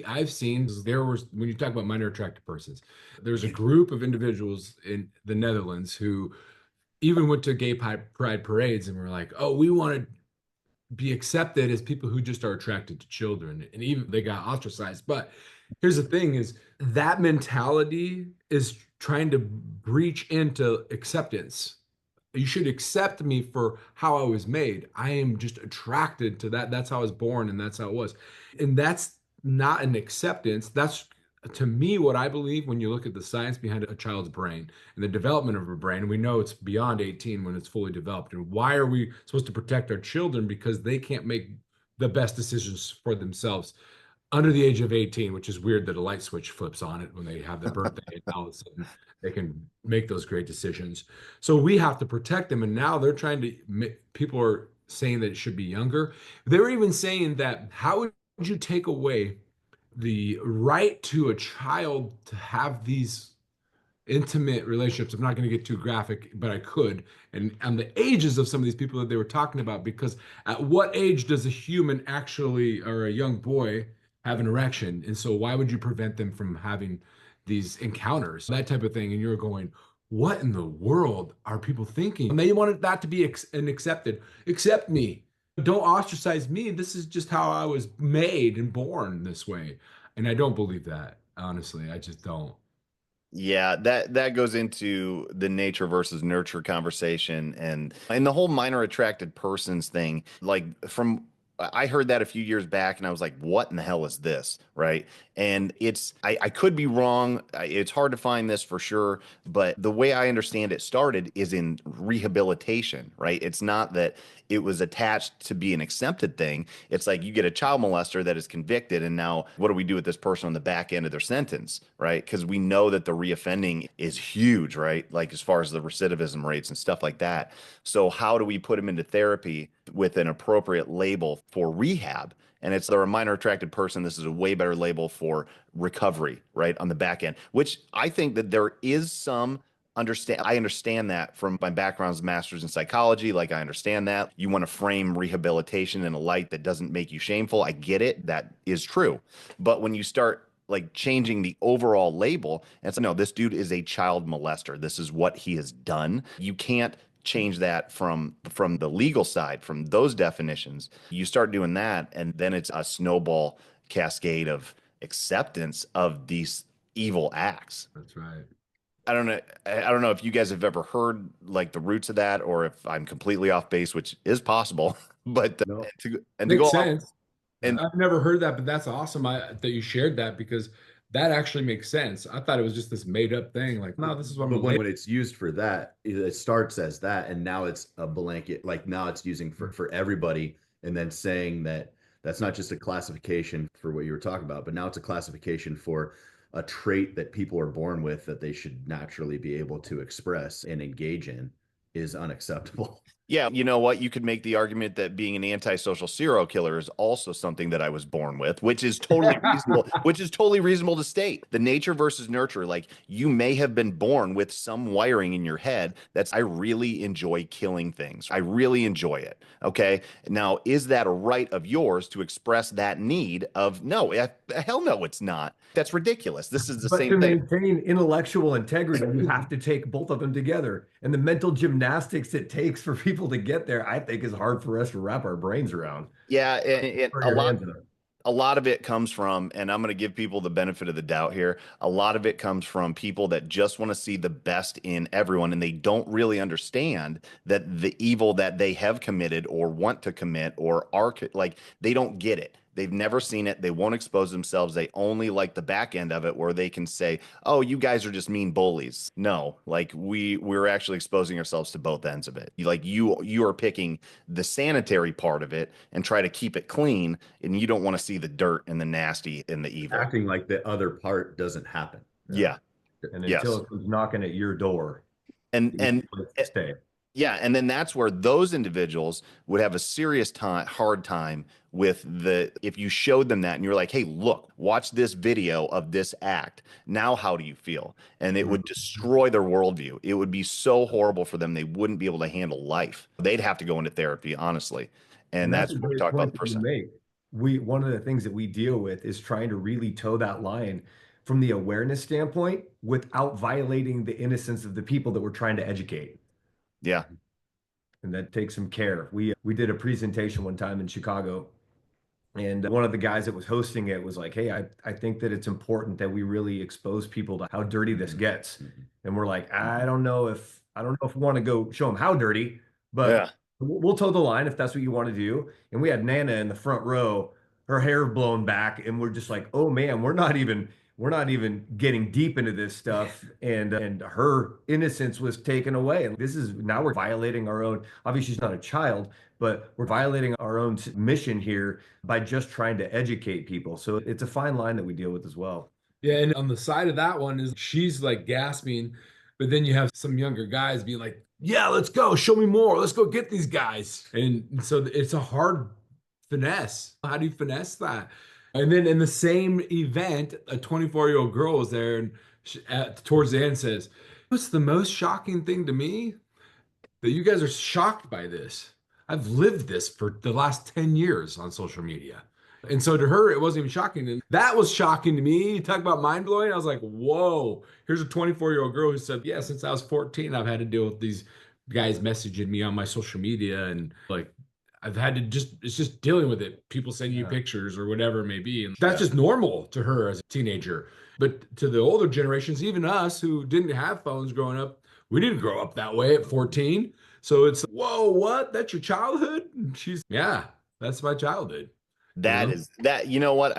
I've seen when you talk about minor attracted persons, there's a group of individuals in the Netherlands who even went to gay pride parades and were like, oh, we want to be accepted as people who just are attracted to children. And even they got ostracized. But here's the thing is that mentality is trying to breach into acceptance. You should accept me for how I was made. I am just attracted to that. That's how I was born, and that's how it was. And that's not an acceptance. That's, to me, what I believe when you look at the science behind a child's brain and the development of a brain. And we know it's beyond 18 when it's fully developed. And why are we supposed to protect our children? Because they can't make the best decisions for themselves under the age of 18, which is weird that a light switch flips on it when they have their birthday and all of a sudden they can make those great decisions. So we have to protect them. And now they're trying to, people are saying that it should be younger. They're even saying that how would you take away the right to a child to have these intimate relationships? I'm not going to get too graphic, but I could. And the ages of some of these people that they were talking about, because at what age does a human actually, or a young boy, have an erection? And so why would you prevent them from having these encounters, that type of thing? And you're going, what in the world are people thinking? And they wanted that to be accepted. Accept me. Don't ostracize me. This is just how I was made and born this way. And I don't believe that, honestly. I just don't. Yeah, that goes into the nature versus nurture conversation and the whole minor attracted persons thing. Like from I heard that a few years back and I was like, what in the hell is this? Right. And I could be wrong. It's hard to find this for sure, but the way I understand it started is in rehabilitation, right? It's not that it was attached to be an accepted thing. It's like you get a child molester that is convicted, and now what do we do with this person on the back end of their sentence, right? Because we know that the reoffending is huge, right? Like as far as the recidivism rates and stuff like that. So how do we put them into therapy with an appropriate label for rehab? And it's they're a minor attracted person. This is a way better label for recovery, right? On the back end, which I think that there is some I understand that from my background as a master's in psychology. Like I understand that you want to frame rehabilitation in a light that doesn't make you shameful. I get it. That is true. But when you start like changing the overall label and say, no, this dude is a child molester. This is what he has done. You can't change that from the legal side, from those definitions. You start doing that, and then it's a snowball cascade of acceptance of these evil acts. That's right. I don't know. I don't know if you guys have ever heard like the roots of that, or if I'm completely off base, which is possible. But No. to go Makes off sense. and I've never heard that, but that's awesome that you shared that because that actually makes sense. I thought it was just this made up thing. Like, no, this is what I'm But gonna when it's used for that, it starts as that, and now it's a blanket. Like now it's using for everybody, and then saying that that's not just a classification for what you were talking about, but now it's a classification for a trait that people are born with that they should naturally be able to express and engage in is unacceptable. yeah, you know what? You could make the argument that being an antisocial serial killer is also something that I was born with, which is totally reasonable, which is totally reasonable to state. The nature versus nurture, like you may have been born with some wiring in your head that's, I really enjoy killing things. I really enjoy it. Okay. Now, is that a right of yours to express that need of no, hell no, it's not. That's ridiculous. This is the But to same thing. maintain intellectual integrity, you have to take both of them together. And the mental gymnastics it takes for people to get there, I think, is hard for us to wrap our brains around. Yeah. And Throw your hands up. a lot of it comes from, and I'm going to give people the benefit of the doubt here. A lot of it comes from people that just want to see the best in everyone, and they don't really understand that the evil that they have committed or want to commit or are like, they don't get it. They've never seen it. They won't expose themselves. They only like the back end of it where they can say, "Oh, you guys are just mean bullies." No, like we're actually exposing ourselves to both ends of it. You are picking the sanitary part of it and try to keep it clean, and you don't want to see the dirt and the nasty and the evil. Acting like the other part doesn't happen. Yeah. And Yes. until it comes knocking at your door, And you and need a place to stay. yeah, and then that's where those individuals would have a serious hard time with the if you showed them that and you're like, "Hey, look, watch this video of this act. Now how do you feel?" And it would destroy their worldview. It would be so horrible for them, they wouldn't be able to handle life. They'd have to go into therapy, honestly. And And that's that's a what we great talk about point the that you person. make. One of the things that we deal with is trying to really toe that line from the awareness standpoint without violating the innocence of the people that we're trying to educate. Yeah. And that takes some care. We did a presentation one time in Chicago, and one of the guys that was hosting it was like, "Hey, I think that it's important that we really expose people to how dirty this gets." And we're like, I don't know if we want to go show them how dirty, but Yeah. we'll toe the line if that's what you want to do." And we had Nana in the front row, her hair blown back, and we're just like, "Oh man, we're not even getting deep into this stuff." And her innocence was taken away. And this is now we're violating our own, obviously she's not a child, but we're violating our own mission here by just trying to educate people. So it's a fine line that we deal with as well. Yeah, and on the side of that one is she's like gasping, but then you have some younger guys being like, "Yeah, let's go, show me more. Let's go get these guys." And so it's a hard finesse. How do you finesse that? And then in the same event, a 24-year-old girl was there and towards the end says, "What's the most shocking thing to me? That you guys are shocked by this. I've lived this for the last 10 years on social media." And so to her, it wasn't even shocking. And that was shocking to me. You talk about mind blowing. I was like, whoa, here's a 24-year-old girl who said, "Yeah, since I was 14, I've had to deal with these guys messaging me on my social media. And like, I've had to it's just dealing with it. People sending you Yeah. pictures or whatever it may be. And that's just normal to her as a teenager. But to the older generations, even us who didn't have phones growing up, we didn't grow up that way at 14. So it's, whoa, what? That's your childhood? And she's, yeah, that's my childhood. That is that, you know what?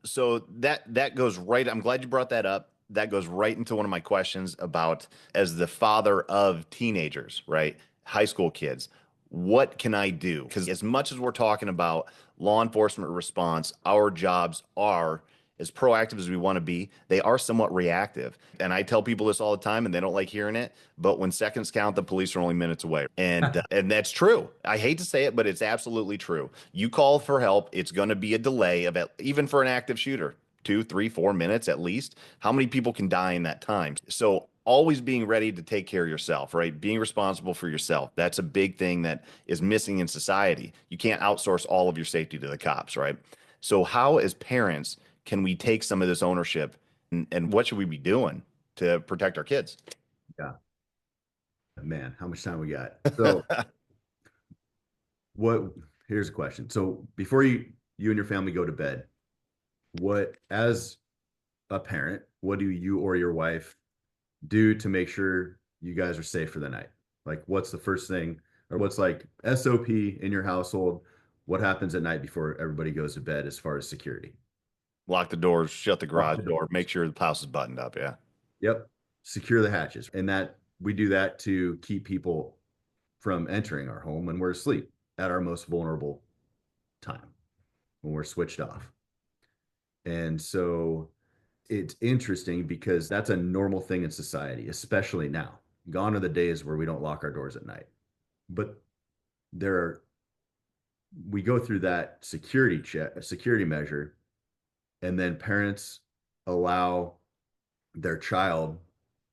So that goes right. I'm glad you brought that up. That goes right into one of my questions about, as the father of teenagers, right? High school kids. What can I do? Because as much as we're talking about law enforcement response, our jobs are as proactive as we want to be. They are somewhat reactive. And I tell people this all the time and they don't like hearing it, but when seconds count, the police are only minutes away. And that's true. I hate to say it, but it's absolutely true. You call for help, it's going to be a delay of even for an active shooter, 2, 3, 4 minutes at least. How many people can die in that time? So always being ready to take care of yourself, right? Being responsible for yourself. That's a big thing that is missing in society. You can't outsource all of your safety to the cops, right? So how, as parents, can we take some of this ownership, and what should we be doing to protect our kids? Yeah, man, how much time we got? So what, here's a question. So before you and your family go to bed, what, as a parent, what do you or your wife do to make sure you guys are safe for the night? Like, what's the first thing, or what's like SOP in your household? What happens at night before everybody goes to bed as far as security? Lock the doors, shut the Lock garage the door, doors. make sure the house is buttoned up. Yeah. Yep. Secure the hatches. And that we do that to keep people from entering our home when we're asleep at our most vulnerable time, when we're switched off. And so it's interesting because that's a normal thing in society, especially now. Gone are the days where we don't lock our doors at night. But there are, we go through that security measure, and then parents allow their child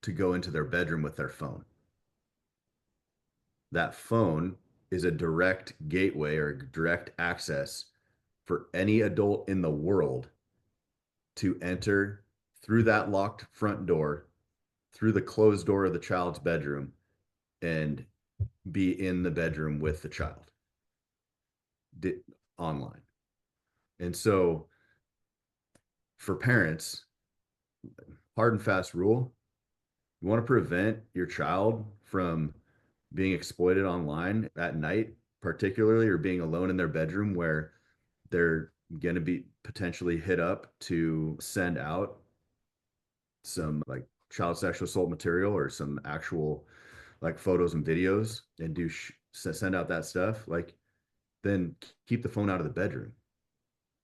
to go into their bedroom with their phone. That phone is a direct gateway or direct access for any adult in the world to enter through that locked front door, through the closed door of the child's bedroom, and be in the bedroom with the child online. And so for parents, hard and fast rule, you want to prevent your child from being exploited online at night, particularly, or being alone in their bedroom where they're going to be potentially hit up to send out some like child sexual assault material or some actual like photos and videos and send out that stuff. Like, then keep the phone out of the bedroom.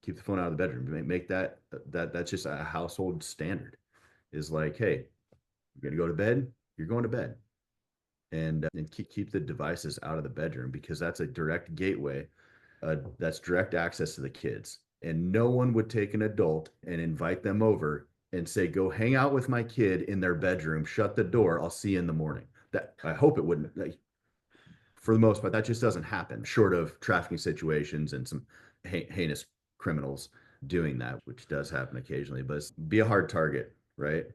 Keep the phone out of the bedroom. Make that's just a household standard. Is like, hey, you're gonna go to bed. You're going to bed, and keep the devices out of the bedroom, because that's a direct gateway. That's direct access to the kids, and no one would take an adult and invite them over and say, "Go hang out with my kid in their bedroom. Shut the door. I'll see you in the morning." That, I hope it wouldn't. Like, for the most part, that just doesn't happen, short of trafficking situations and some heinous criminals doing that, which does happen occasionally. But be a hard target, right?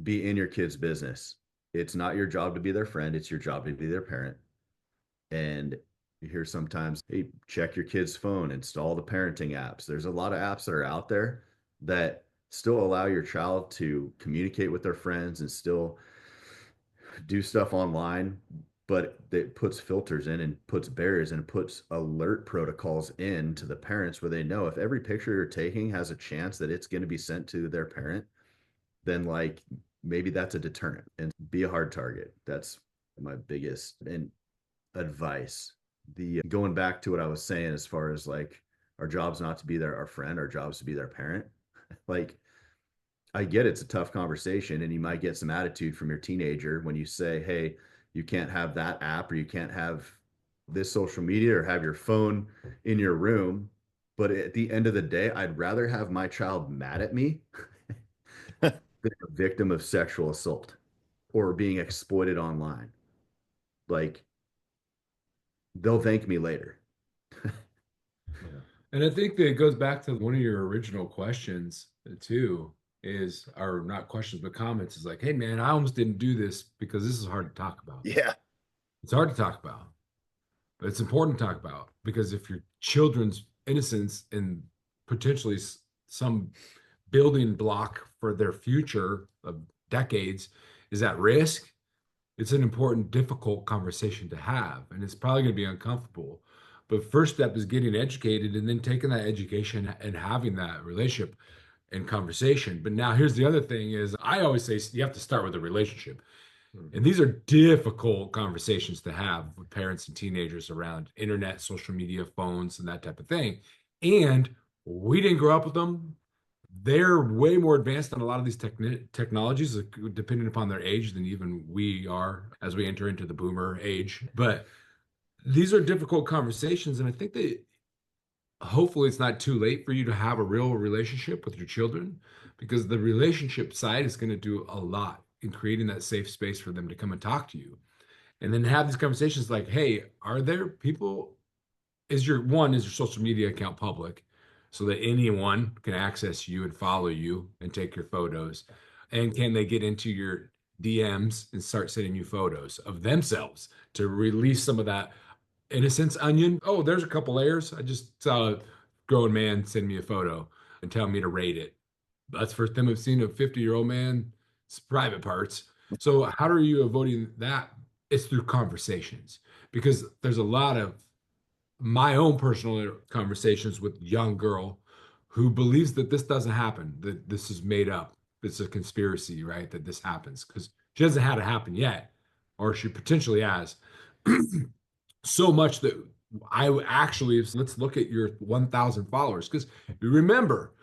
Be in your kid's business. It's not your job to be their friend. It's your job to be their parent. And you hear sometimes, hey, check your kid's phone, install the parenting apps. There's a lot of apps that are out there that still allow your child to communicate with their friends and still do stuff online, but it puts filters in and puts barriers and puts alert protocols in to the parents, where they know if every picture you're taking has a chance that it's going to be sent to their parent, then like maybe that's a deterrent. And be a hard target. That's my biggest and advice. The going back to what I was saying, as far as like, our job's not to be our friend, our job's to be their parent. Like, I get it's a tough conversation, and you might get some attitude from your teenager when you say, hey, you can't have that app, or you can't have this social media, or have your phone in your room. But at the end of the day, I'd rather have my child mad at me than a victim of sexual assault or being exploited online. Like, they'll thank me later. Yeah. And I think that it goes back to one of your original questions too, is, or not questions, but comments, is like, hey man, I almost didn't do this because this is hard to talk about. Yeah. It's hard to talk about, but it's important to talk about, because if your children's innocence and potentially some building block for their future of decades is at risk, it's an important, difficult conversation to have. And it's probably going to be uncomfortable. But first step is getting educated and then taking that education and having that relationship and conversation. But now here's the other thing is I always say you have to start with a relationship. And these are difficult conversations to have with parents and teenagers around internet, social media, phones, and that type of thing. And we didn't grow up with them. They're way more advanced on a lot of these technologies, depending upon their age, than even we are as we enter into the boomer age. But these are difficult conversations. And I think that hopefully it's not too late for you to have a real relationship with your children, because the relationship side is going to do a lot in creating that safe space for them to come and talk to you. And then have these conversations like, hey, are there people, is your social media account public so that anyone can access you and follow you and take your photos? And can they get into your DMs and start sending you photos of themselves to release some of that innocence onion? Oh, there's a couple layers. I just saw a grown man send me a photo and tell me to rate it. That's the first time I've seen a 50-year-old man's private parts. So how are you avoiding that? It's through conversations, because there's a lot of my own personal conversations with young girl who believes that this doesn't happen, that this is made up. It's a conspiracy, right? That this happens because she hasn't had it happen yet, or she potentially has. So much that I actually, let's look at your 1,000 followers, because remember,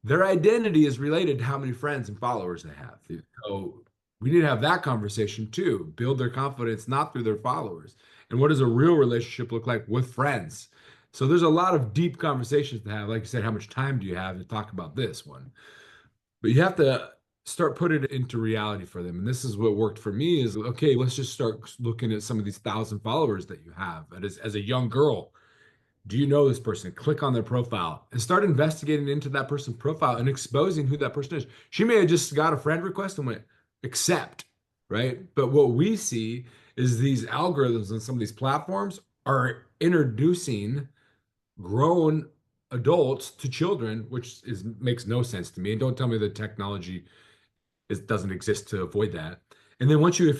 their identity is related to how many friends and followers they have. So we need to have that conversation too, build their confidence, not through their followers. And what does a real relationship look like with friends? So there's a lot of deep conversations to have. Like you said, how much time do you have to talk about this one? But you have to start putting it into reality for them. And this is what worked for me is, okay, let's just start looking at some of these 1,000 followers that you have. And as a young girl, do you know this person? Click on their profile and start investigating into that person's profile and exposing who that person is. She may have just got a friend request and went accept, right? But what we see is these algorithms on some of these platforms are introducing grown adults to children, which makes no sense to me. And don't tell me the technology doesn't exist to avoid that. And then once you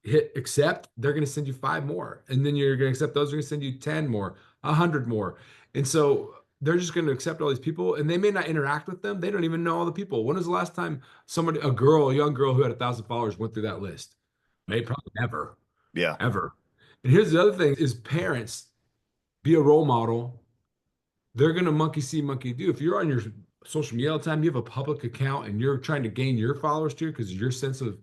hit accept, they're going to send you 5 more. And then you're going to accept those, are going to send you 10 more, 100 more. And so they're just going to accept all these people, and they may not interact with them. They don't even know all the people. When was the last time a young girl who had 1,000 followers went through that list? Maybe probably never, Yeah. ever. And here's the other thing is parents, be a role model. They're going to monkey see, monkey do. If you're on your social media all the time, you have a public account and you're trying to gain your followers too, because your sense of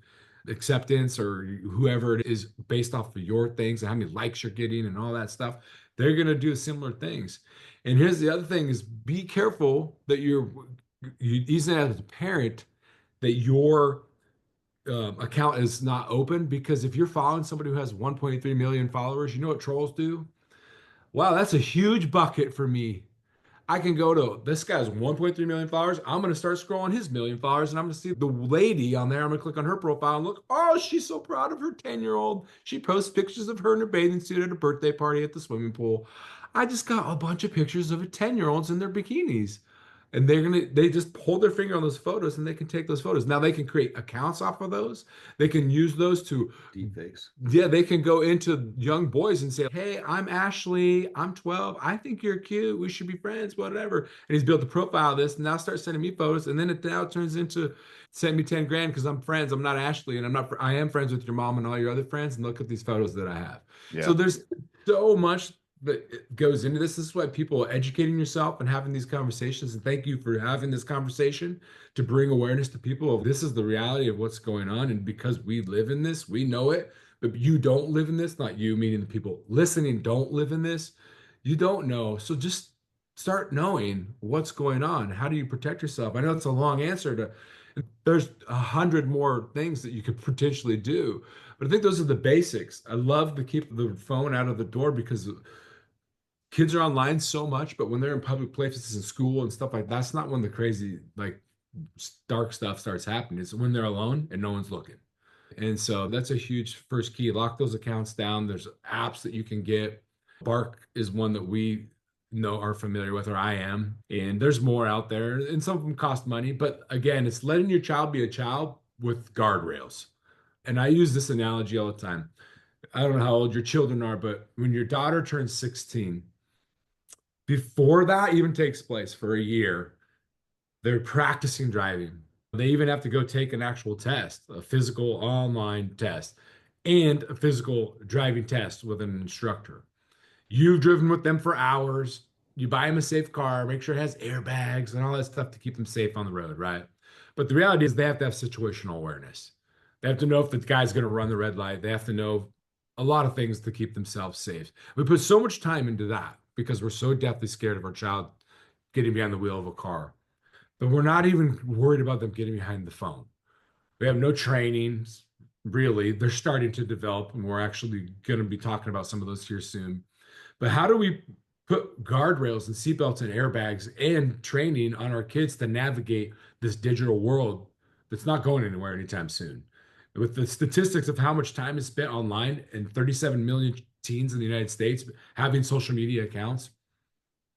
acceptance or whoever it is based off of your things and how many likes you're getting and all that stuff, they're going to do similar things. And here's the other thing is be careful that even as a parent, that your account is not open, because if you're following somebody who has 1.3 million followers, you know what trolls do? Wow, that's a huge bucket for me. I can go to this guy's 1.3 million followers. I'm going to start scrolling his million followers, and I'm going to see the lady on there. I'm going to click on her profile and look. Oh, she's so proud of her 10-year-old. She posts pictures of her in her bathing suit at a birthday party at the swimming pool. I just got a bunch of pictures of 10-year-olds in their bikinis. And they just hold their finger on those photos and they can take those photos. Now they can create accounts off of those. They can use those to Deepfakes. yeah, they can go into young boys and say, hey, I'm Ashley. I'm 12. I think you're cute. We should be friends, whatever. And he's built a profile of this and now start sending me photos. And then it now turns into send me 10 grand because I'm friends. I'm not Ashley. And I am friends with your mom and all your other friends. And look at these photos that I have. Yeah. So there's so much that goes into this. This is why people educating yourself and having these conversations. And thank you for having this conversation to bring awareness to people of this is the reality of what's going on. And because we live in this, we know it. But you don't live in this, not you, meaning the people listening don't live in this. You don't know. So just start knowing what's going on. How do you protect yourself? I know it's a long answer to, there's 100 more things that you could potentially do. But I think those are the basics. I love to keep the phone out of the door because kids are online so much, but when they're in public places in school and stuff like that's not when the crazy, like dark stuff starts happening. It's when they're alone and no one's looking. And so that's a huge first key. Lock those accounts down. There's apps that you can get. Bark is one that we are familiar with, or I am. And there's more out there, and some of them cost money. But again, it's letting your child be a child with guardrails. And I use this analogy all the time. I don't know how old your children are, but when your daughter turns 16, before that even takes place for a year, they're practicing driving. They even have to go take an actual test, a physical online test, and a physical driving test with an instructor. You've driven with them for hours. You buy them a safe car, make sure it has airbags and all that stuff to keep them safe on the road, right? But the reality is they have to have situational awareness. They have to know if the guy's going to run the red light. They have to know a lot of things to keep themselves safe. We put so much time into that because we're so deathly scared of our child getting behind the wheel of a car. But we're not even worried about them getting behind the phone. We have no trainings, really. They're starting to develop, and we're actually going to be talking about some of those here soon. But how do we put guardrails and seatbelts and airbags and training on our kids to navigate this digital world that's not going anywhere anytime soon? With the statistics of how much time is spent online and 37 million teens in the United States having social media accounts,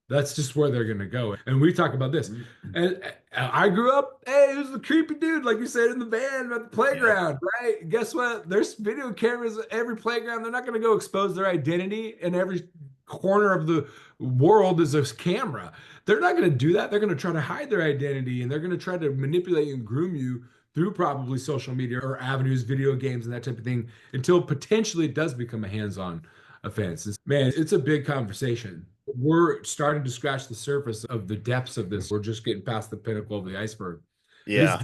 that's just where they're going to go. And we talk about this. And I grew up, hey, it was the creepy dude, like you said, in the van at the playground, right? Guess what? There's video cameras at every playground. They're not going to go expose their identity in every corner of the world is a camera. They're not going to do that. They're going to try to hide their identity, and they're going to try to manipulate and groom you through probably social media or avenues, video games, and that type of thing, until potentially it does become a hands-on offense. Man, it's a big conversation. We're starting to scratch the surface of the depths of this. We're just getting past the pinnacle of the iceberg. Yeah.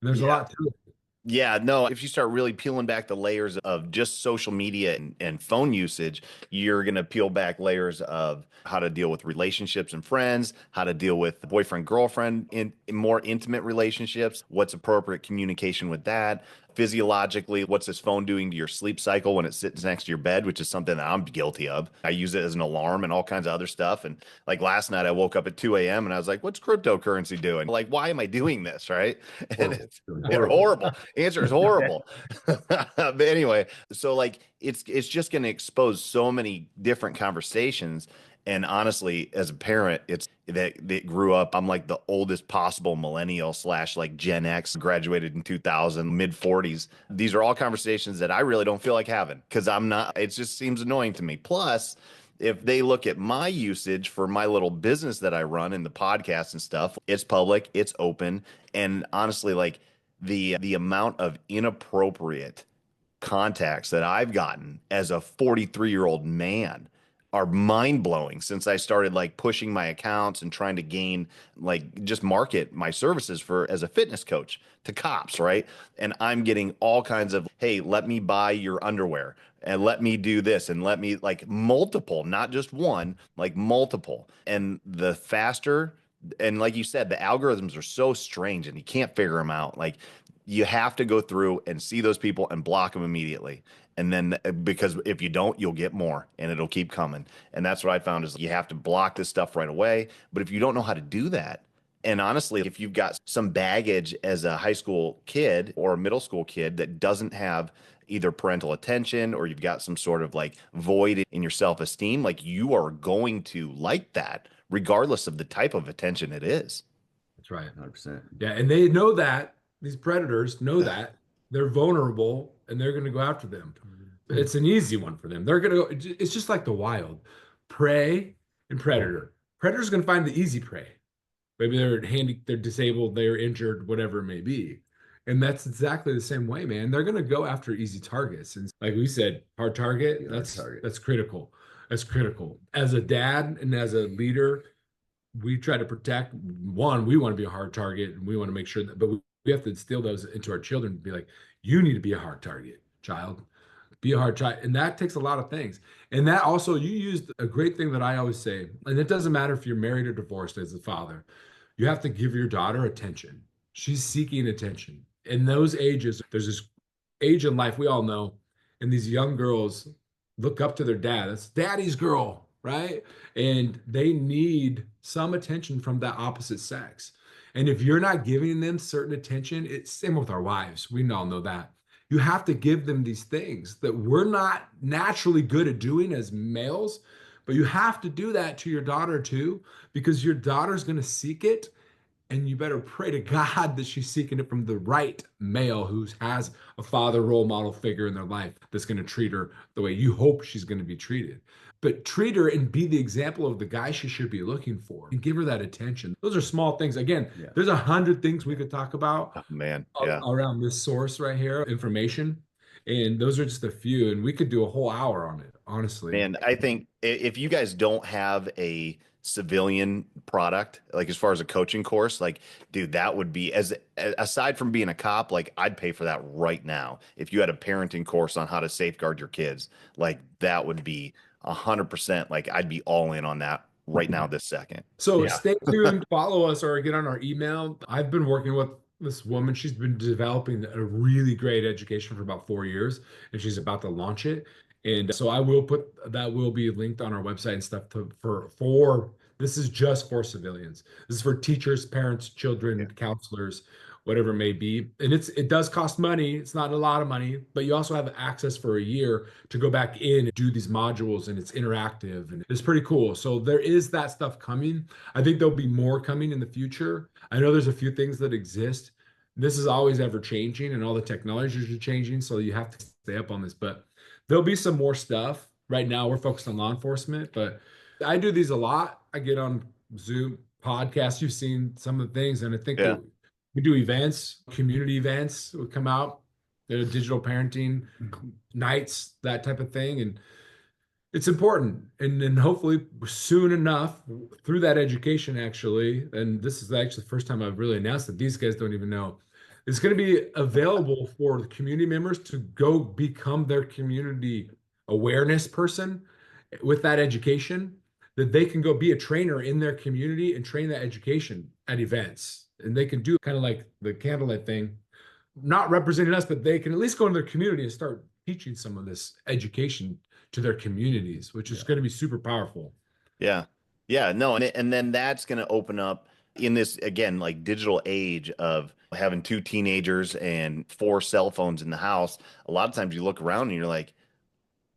There's a lot to it. Yeah, no, if you start really peeling back the layers of just social media and phone usage, you're going to peel back layers of how to deal with relationships and friends, how to deal with boyfriend, girlfriend in more intimate relationships, what's appropriate communication with that. Physiologically, what's this phone doing to your sleep cycle when it sits next to your bed, which is something that I'm guilty of. I use it as an alarm and all kinds of other stuff. And like last night, I woke up at 2 a.m. and I was like, what's cryptocurrency doing? Like, why am I doing this? Right. And it's horrible. Answer is horrible. But anyway, so like it's just going to expose so many different conversations. And honestly, as a parent, it's that grew up. I'm like the oldest possible millennial slash like Gen X, graduated in 2000, mid 40s. These are all conversations that I really don't feel like having because I'm not, it just seems annoying to me. Plus, if they look at my usage for my little business that I run and the podcast and stuff, it's public, it's open. And honestly, like the amount of inappropriate contacts that I've gotten as a 43-year-old man are mind blowing since I started like pushing my accounts and trying to gain like just market my services for as a fitness coach to cops, right? And I'm getting all kinds of, hey, let me buy your underwear and let me do this and let me like multiple, not just one, like multiple. And the faster, and like you said, the algorithms are so strange and you can't figure them out. Like you have to go through and see those people and block them immediately. And then because if you don't, you'll get more and it'll keep coming. And that's what I found is you have to block this stuff right away. But if you don't know how to do that, and honestly, if you've got some baggage as a high school kid or a middle school kid that doesn't have either parental attention or you've got some sort of like void in your self-esteem, like you are going to like that regardless of the type of attention it is. That's right. 100%. Yeah. And they know that these predators know that they're vulnerable and they're going to go after them. It's an easy one for them. They're going to go, it's just like the wild prey and predator. Predator's going to find the easy prey. Maybe they're disabled, they're injured, whatever it may be. And that's exactly the same way, man. They're going to go after easy targets. And like we said, hard target, that's critical. That's critical. As a dad and as a leader, we try to protect one, we want to be a hard target and we want to make sure that, but we have to instill those into our children to be like, you need to be a hard target, child. Be a hard child. And that takes a lot of things. And that also, you used a great thing that I always say, and it doesn't matter if you're married or divorced as a father, you have to give your daughter attention. She's seeking attention. In those ages, there's this age in life we all know, and these young girls look up to their dad. That's daddy's girl, right? And they need some attention from that opposite sex. And if you're not giving them certain attention, it's same with our wives. We all know that. You have to give them these things that we're not naturally good at doing as males, But you have to do that to your daughter too, because your daughter's going to seek it. And you better pray to God that she's seeking it from the right male who has a father role model figure in their life that's going to treat her the way you hope she's going to be treated. But treat her and be the example of the guy she should be looking for and give her that attention. Those are small things. Again, Yeah. there's 100 things we could talk about Oh, man. Yeah. around this source right here, information. And those are just a few. And we could do a whole hour on it, honestly. And I think if you guys don't have a civilian product, like as far as a coaching course, like, dude, that would be aside from being a cop, like I'd pay for that right now. If you had a parenting course on how to safeguard your kids, like that would be 100%. Like I'd be all in on that right now, this second. So Yeah. stay tuned, follow us, or get on our email. I've been working with this woman. She's been developing a really great education for about 4 years, and she's about to launch it. And so I will put that will be linked on our website and stuff for this is just for civilians. This is for teachers, parents, children, counselors, whatever it may be. And it does cost money. It's not a lot of money, but you also have access for a year to go back in and do these modules, and it's interactive and it's pretty cool. So there is that stuff coming. I think there'll be more coming in the future. I know there's a few things that exist. This is always ever changing and all the technologies are changing. So you have to stay up on this, but there'll be some more stuff. Right now we're focused on law enforcement, but I do these a lot. I get on Zoom podcasts. You've seen some of the things, and I think we do events, community events would come out, digital parenting nights, that type of thing. And it's important. And then hopefully soon enough through that education, actually, and this is actually the first time I've really announced that these guys don't even know, it's going to be available for the community members to go become their community awareness person with that education, that they can go be a trainer in their community and train that education at events. And they can do kind of like the candlelight thing, not representing us, but they can at least go in their community and start teaching some of this education to their communities, which is going to be super powerful. Yeah. Yeah. No. And then that's going to open up in this, again, like digital age of having 2 teenagers and 4 cell phones in the house. A lot of times you look around and you're like,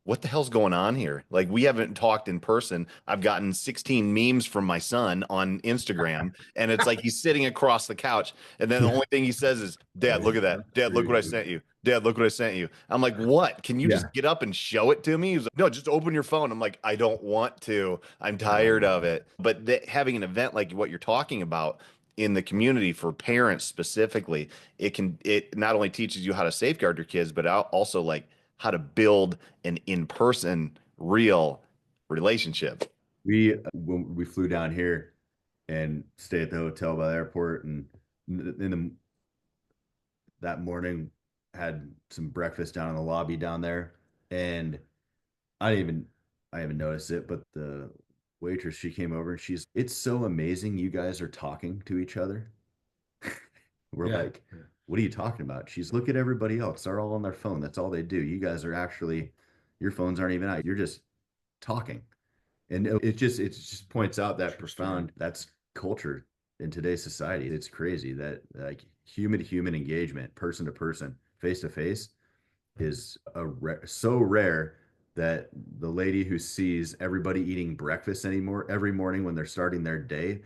what the hell's going on here? Like, we haven't talked in person. I've gotten 16 memes from my son on Instagram, and it's like he's sitting across the couch, and then the only thing he says is, Dad, look at that. Dad, look what I sent you. Dad, look what I sent you. I'm like, what? Can you just get up and show it to me? He's like, no, just open your phone. I'm like, I don't want to. I'm tired of it. But having an event like what you're talking about in the community for parents specifically, it not only teaches you how to safeguard your kids, but also like how to build an in-person real relationship. When we flew down here and stayed at the hotel by the airport, and that morning had some breakfast down in the lobby down there, and I didn't even notice it, but the waitress, she came over and it's so amazing you guys are talking to each other. We're like, what are you talking about? She's, look at everybody else. They're all on their phone. That's all they do. You guys are actually, your phones aren't even out. You're just talking. And it just points out that profound, that's culture in today's society. It's crazy that like human to human engagement, person to person, face to face is so rare that the lady who sees everybody eating breakfast every morning when they're starting their day,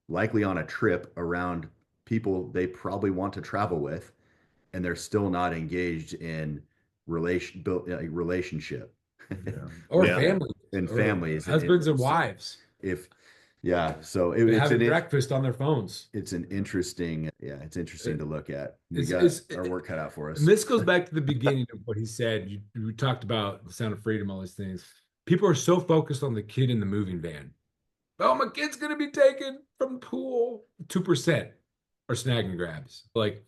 likely on a trip around people they probably want to travel with, and they're still not engaged in relationship or families and families, husbands and wives. So it's having breakfast on their phones. It's interesting to look at. We got our work cut out for us. And this goes back to the beginning of what he said. You talked about the sound of freedom, all these things. People are so focused on the kid in the moving van. Oh, my kid's going to be taken from the pool. 2% are snag and grabs. Like,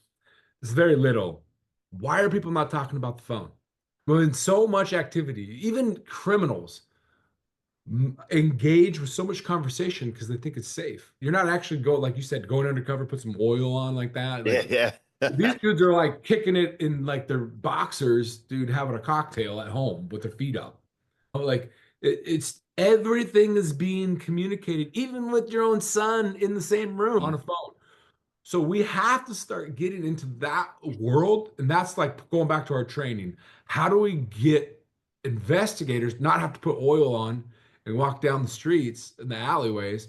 it's very little. Why are people not talking about the phone? Well, in so much activity, even criminals engage with so much conversation because they think it's safe. You're not actually like you said, going undercover, put some oil on like that. Like, these dudes are like kicking it in like their boxers, dude, having a cocktail at home with their feet up. Like, it's everything is being communicated, even with your own son in the same room on a phone. So we have to start getting into that world. And that's like going back to our training. How do we get investigators not have to put oil on and walk down the streets and the alleyways,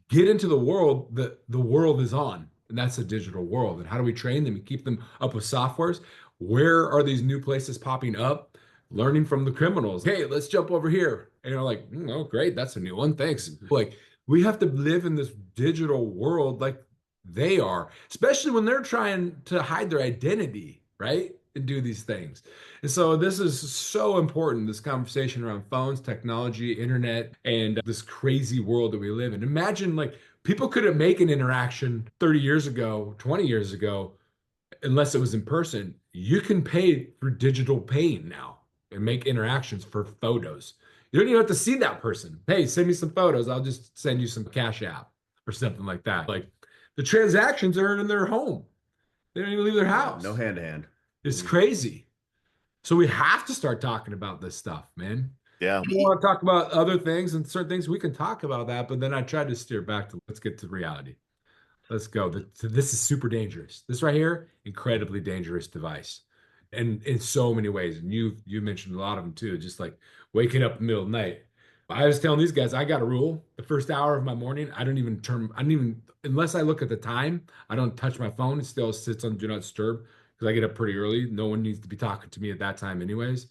get into the world that the world is on. And that's a digital world. And how do we train them and keep them up with softwares? Where are these new places popping up? Learning from the criminals. Hey, let's jump over here. And you're like, oh, great. That's a new one. Thanks. Like, we have to live in this digital world like they are, especially when they're trying to hide their identity, right? And do these things. And so this is so important, this conversation around phones, technology, internet, and this crazy world that we live in. Imagine like people couldn't make an interaction 30 years ago, 20 years ago, unless it was in person. You can pay for digital paying now and make interactions for photos. You don't even have to see that person. Hey, send me some photos. I'll just send you some Cash App or something like that. Like the transactions are in their home. They don't even leave their house. No hand to hand. It's crazy. So we have to start talking about this stuff, man. Yeah. We want to talk about other things and certain things. We can talk about that, but then I tried to steer back to let's get to reality. Let's go. This is super dangerous. This right here, incredibly dangerous device. And in so many ways. And you mentioned a lot of them too, just like waking up in the middle of the night. I was telling these guys, I got a rule. The first hour of my morning, I don't even, unless I look at the time, I don't touch my phone. It still sits on do not disturb because I get up pretty early. No one needs to be talking to me at that time anyways.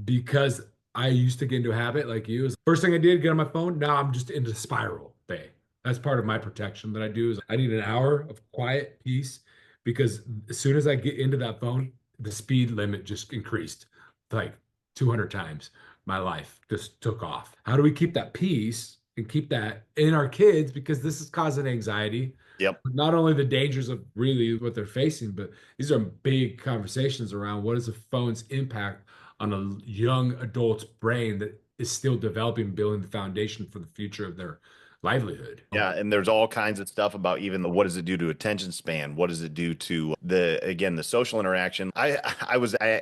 Because I used to get into a habit like you. First thing I did, get on my phone. Now I'm just into spiral day. That's part of my protection that I do is I need an hour of quiet peace because as soon as I get into that phone, the speed limit just increased like 200 times. My life just took off. How do we keep that peace and keep that in our kids? Because this is causing anxiety. Yep. Not only the dangers of really what they're facing, but these are big conversations around what is the phone's impact on a young adult's brain that is still developing, building the foundation for the future of their livelihood. Yeah, and there's all kinds of stuff about even what does it do to attention span? What does it do to the social interaction? I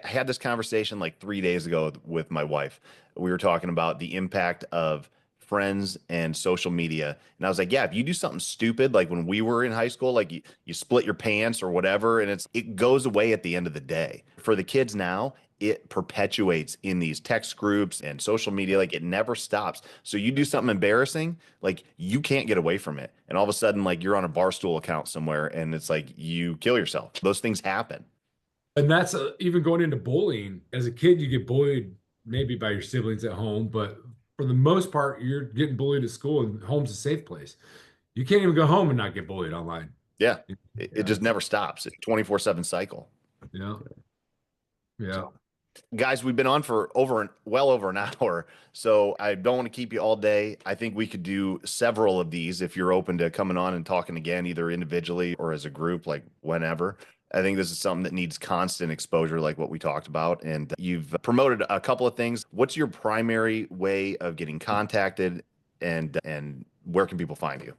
had this conversation like 3 days ago with my wife. We were talking about the impact of friends and social media. And I was like, yeah, if you do something stupid, like when we were in high school, like you split your pants or whatever, and it goes away at the end of the day. For the kids now, it perpetuates in these text groups and social media. Like it never stops. So you do something embarrassing, like you can't get away from it. And all of a sudden, like you're on a Barstool account somewhere and it's like you kill yourself. Those things happen. And that's even going into bullying. As a kid, you get bullied maybe by your siblings at home, but for the most part, you're getting bullied at school and home's a safe place. You can't even go home and not get bullied online. Yeah. It just never stops. It's 24/7 cycle. Yeah. Yeah. So, guys, we've been on for well over an hour, so I don't want to keep you all day. I think we could do several of these if you're open to coming on and talking again, either individually or as a group, like whenever. I think this is something that needs constant exposure, like what we talked about. And you've promoted a couple of things. What's your primary way of getting contacted, and where can people find you?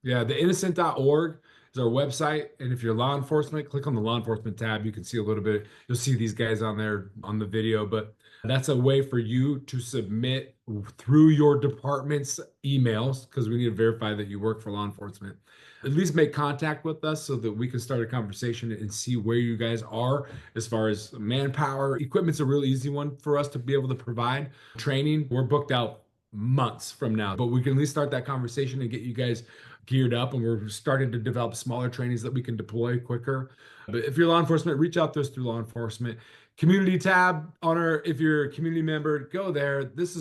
Yeah, theinnocent.org is our website. And if you're law enforcement, click on the law enforcement tab. You can see a little bit. You'll see these guys on there on the video, but that's a way for you to submit through your department's emails because we need to verify that you work for law enforcement. At least make contact with us so that we can start a conversation and see where you guys are as far as manpower. Equipment's a real easy one for us to be able to provide. Training, we're booked out months from now, but we can at least start that conversation and get you guys geared up, and we're starting to develop smaller trainings that we can deploy quicker. But if you're law enforcement, reach out to us through law enforcement. Community tab on our, if you're a community member, go there. This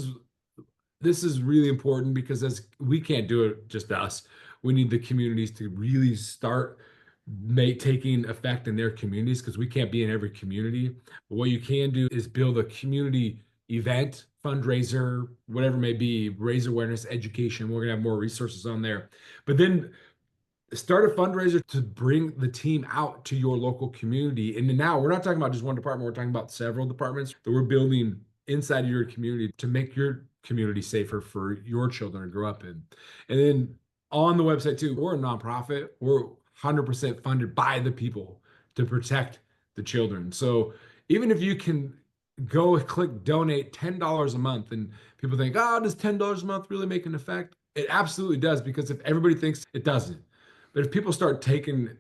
is really important because as we can't do it just us. We need the communities to really start taking effect in their communities because we can't be in every community. But what you can do is build a community event, fundraiser, whatever it may be, raise awareness, education. We're going to have more resources on there. But then start a fundraiser to bring the team out to your local community. And now we're not talking about just one department. We're talking about several departments that we're building inside of your community to make your community safer for your children to grow up in. And then on the website too, we're a nonprofit. We're 100% funded by the people to protect the children. So even if you can go click donate $10 a month and people think, oh, does $10 a month really make an effect? It absolutely does, because if everybody thinks it doesn't, but if people start taking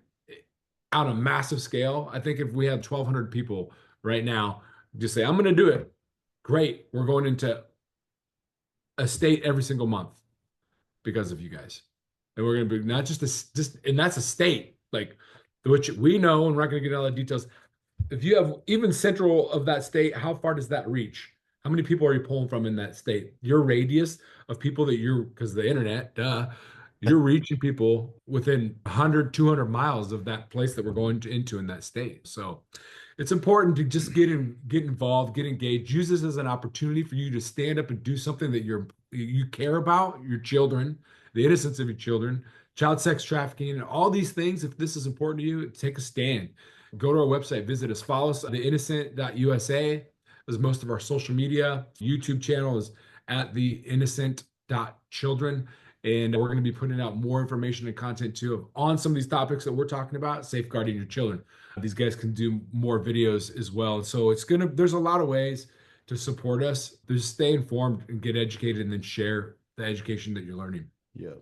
out a massive scale, I think if we have 1,200 people right now just say, I'm going to do it. Great. We're going into a state every single month because of you guys. And we're going to be not just and that's a state, like, which we know, and we're not going to get into all the details. If you have even central of that state, how far does that reach? How many people are you pulling from in that state? Your radius of people that because the internet, you're reaching people within 100, 200 miles of that place that we're going into in that state. So it's important to just get involved, get engaged, use this as an opportunity for you to stand up and do something that you care about, your children, the innocence of your children, child sex trafficking, and all these things. If this is important to you, take a stand. Go to our website, visit us, follow us, theinnocent.usa is most of our social media. YouTube channel is at theinnocent.children. And we're going to be putting out more information and content too on some of these topics that we're talking about, safeguarding your children. These guys can do more videos as well. So there's a lot of ways to support us. Just stay informed and get educated, and then share the education that you're learning. Yeah.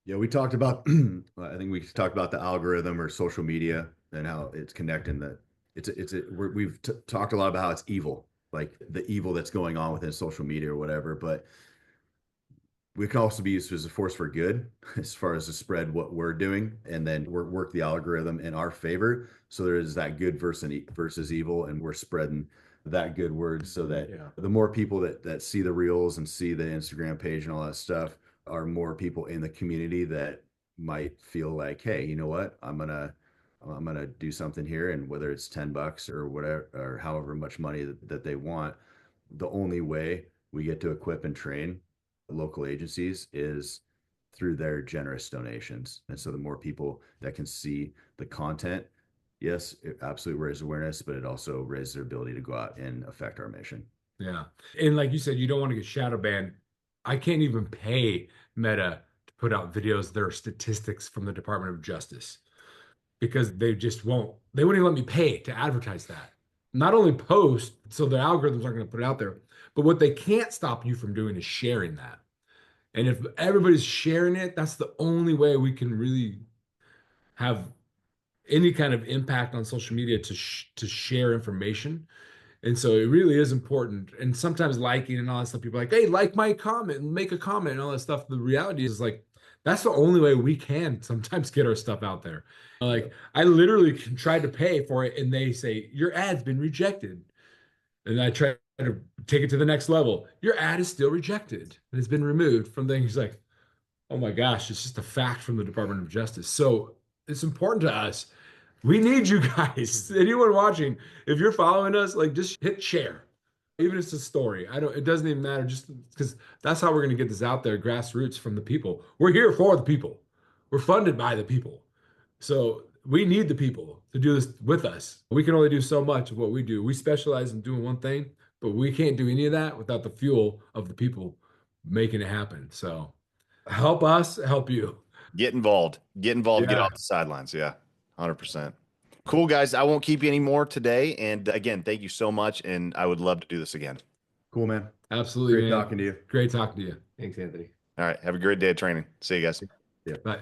Yeah, we talked about, I think we talked about the algorithm or social media and how it's connecting that we've talked a lot about how it's evil, like the evil that's going on within social media or whatever, but we can also be used as a force for good as far as to spread what we're doing and then work the algorithm in our favor. So there is that good versus evil, and we're spreading that good word so that the more people that see the reels and see the Instagram page and all that stuff are more people in the community that might feel like, hey, you know what? I'm gonna do something here, and whether it's $10 or whatever or however much money that they want, the only way we get to equip and train local agencies is through their generous donations. And so the more people that can see the content, yes, it absolutely raises awareness, but it also raises their ability to go out and affect our mission. Yeah. And like you said, you don't want to get shadow banned. I can't even pay Meta to put out videos that are statistics from the Department of Justice, because they wouldn't even let me pay to advertise that. Not only post, so the algorithms aren't going to put it out there, but what they can't stop you from doing is sharing that. And if everybody's sharing it, that's the only way we can really have any kind of impact on social media to share information. And so it really is important. And sometimes liking and all that stuff, people are like, hey, like my comment and make a comment and all that stuff. The reality is, like, that's the only way we can sometimes get our stuff out there. Like, I literally tried to pay for it, and they say, your ad's been rejected. And I try to take it to the next level. Your ad is still rejected and it's been removed from things. Like, oh my gosh, it's just a fact from the Department of Justice. So it's important to us. We need you guys. Anyone watching, if you're following us, like, just hit share. Even if it's a story. It doesn't even matter, just because that's how we're going to get this out there, grassroots, from the people. We're here for the people. We're funded by the people. So we need the people to do this with us. We can only do so much of what we do. We specialize in doing one thing, but we can't do any of that without the fuel of the people making it happen. So help us, help you. Get involved. Get involved. Get Yeah. off the sidelines. Yeah, 100%. Cool, guys. I won't keep you anymore today. And again, thank you so much. And I would love to do this again. Cool, man. Absolutely. Great man. talking to you. Great talking to you. Thanks, Anthony. All right. Have a great day of training. See you guys. Yeah. Bye.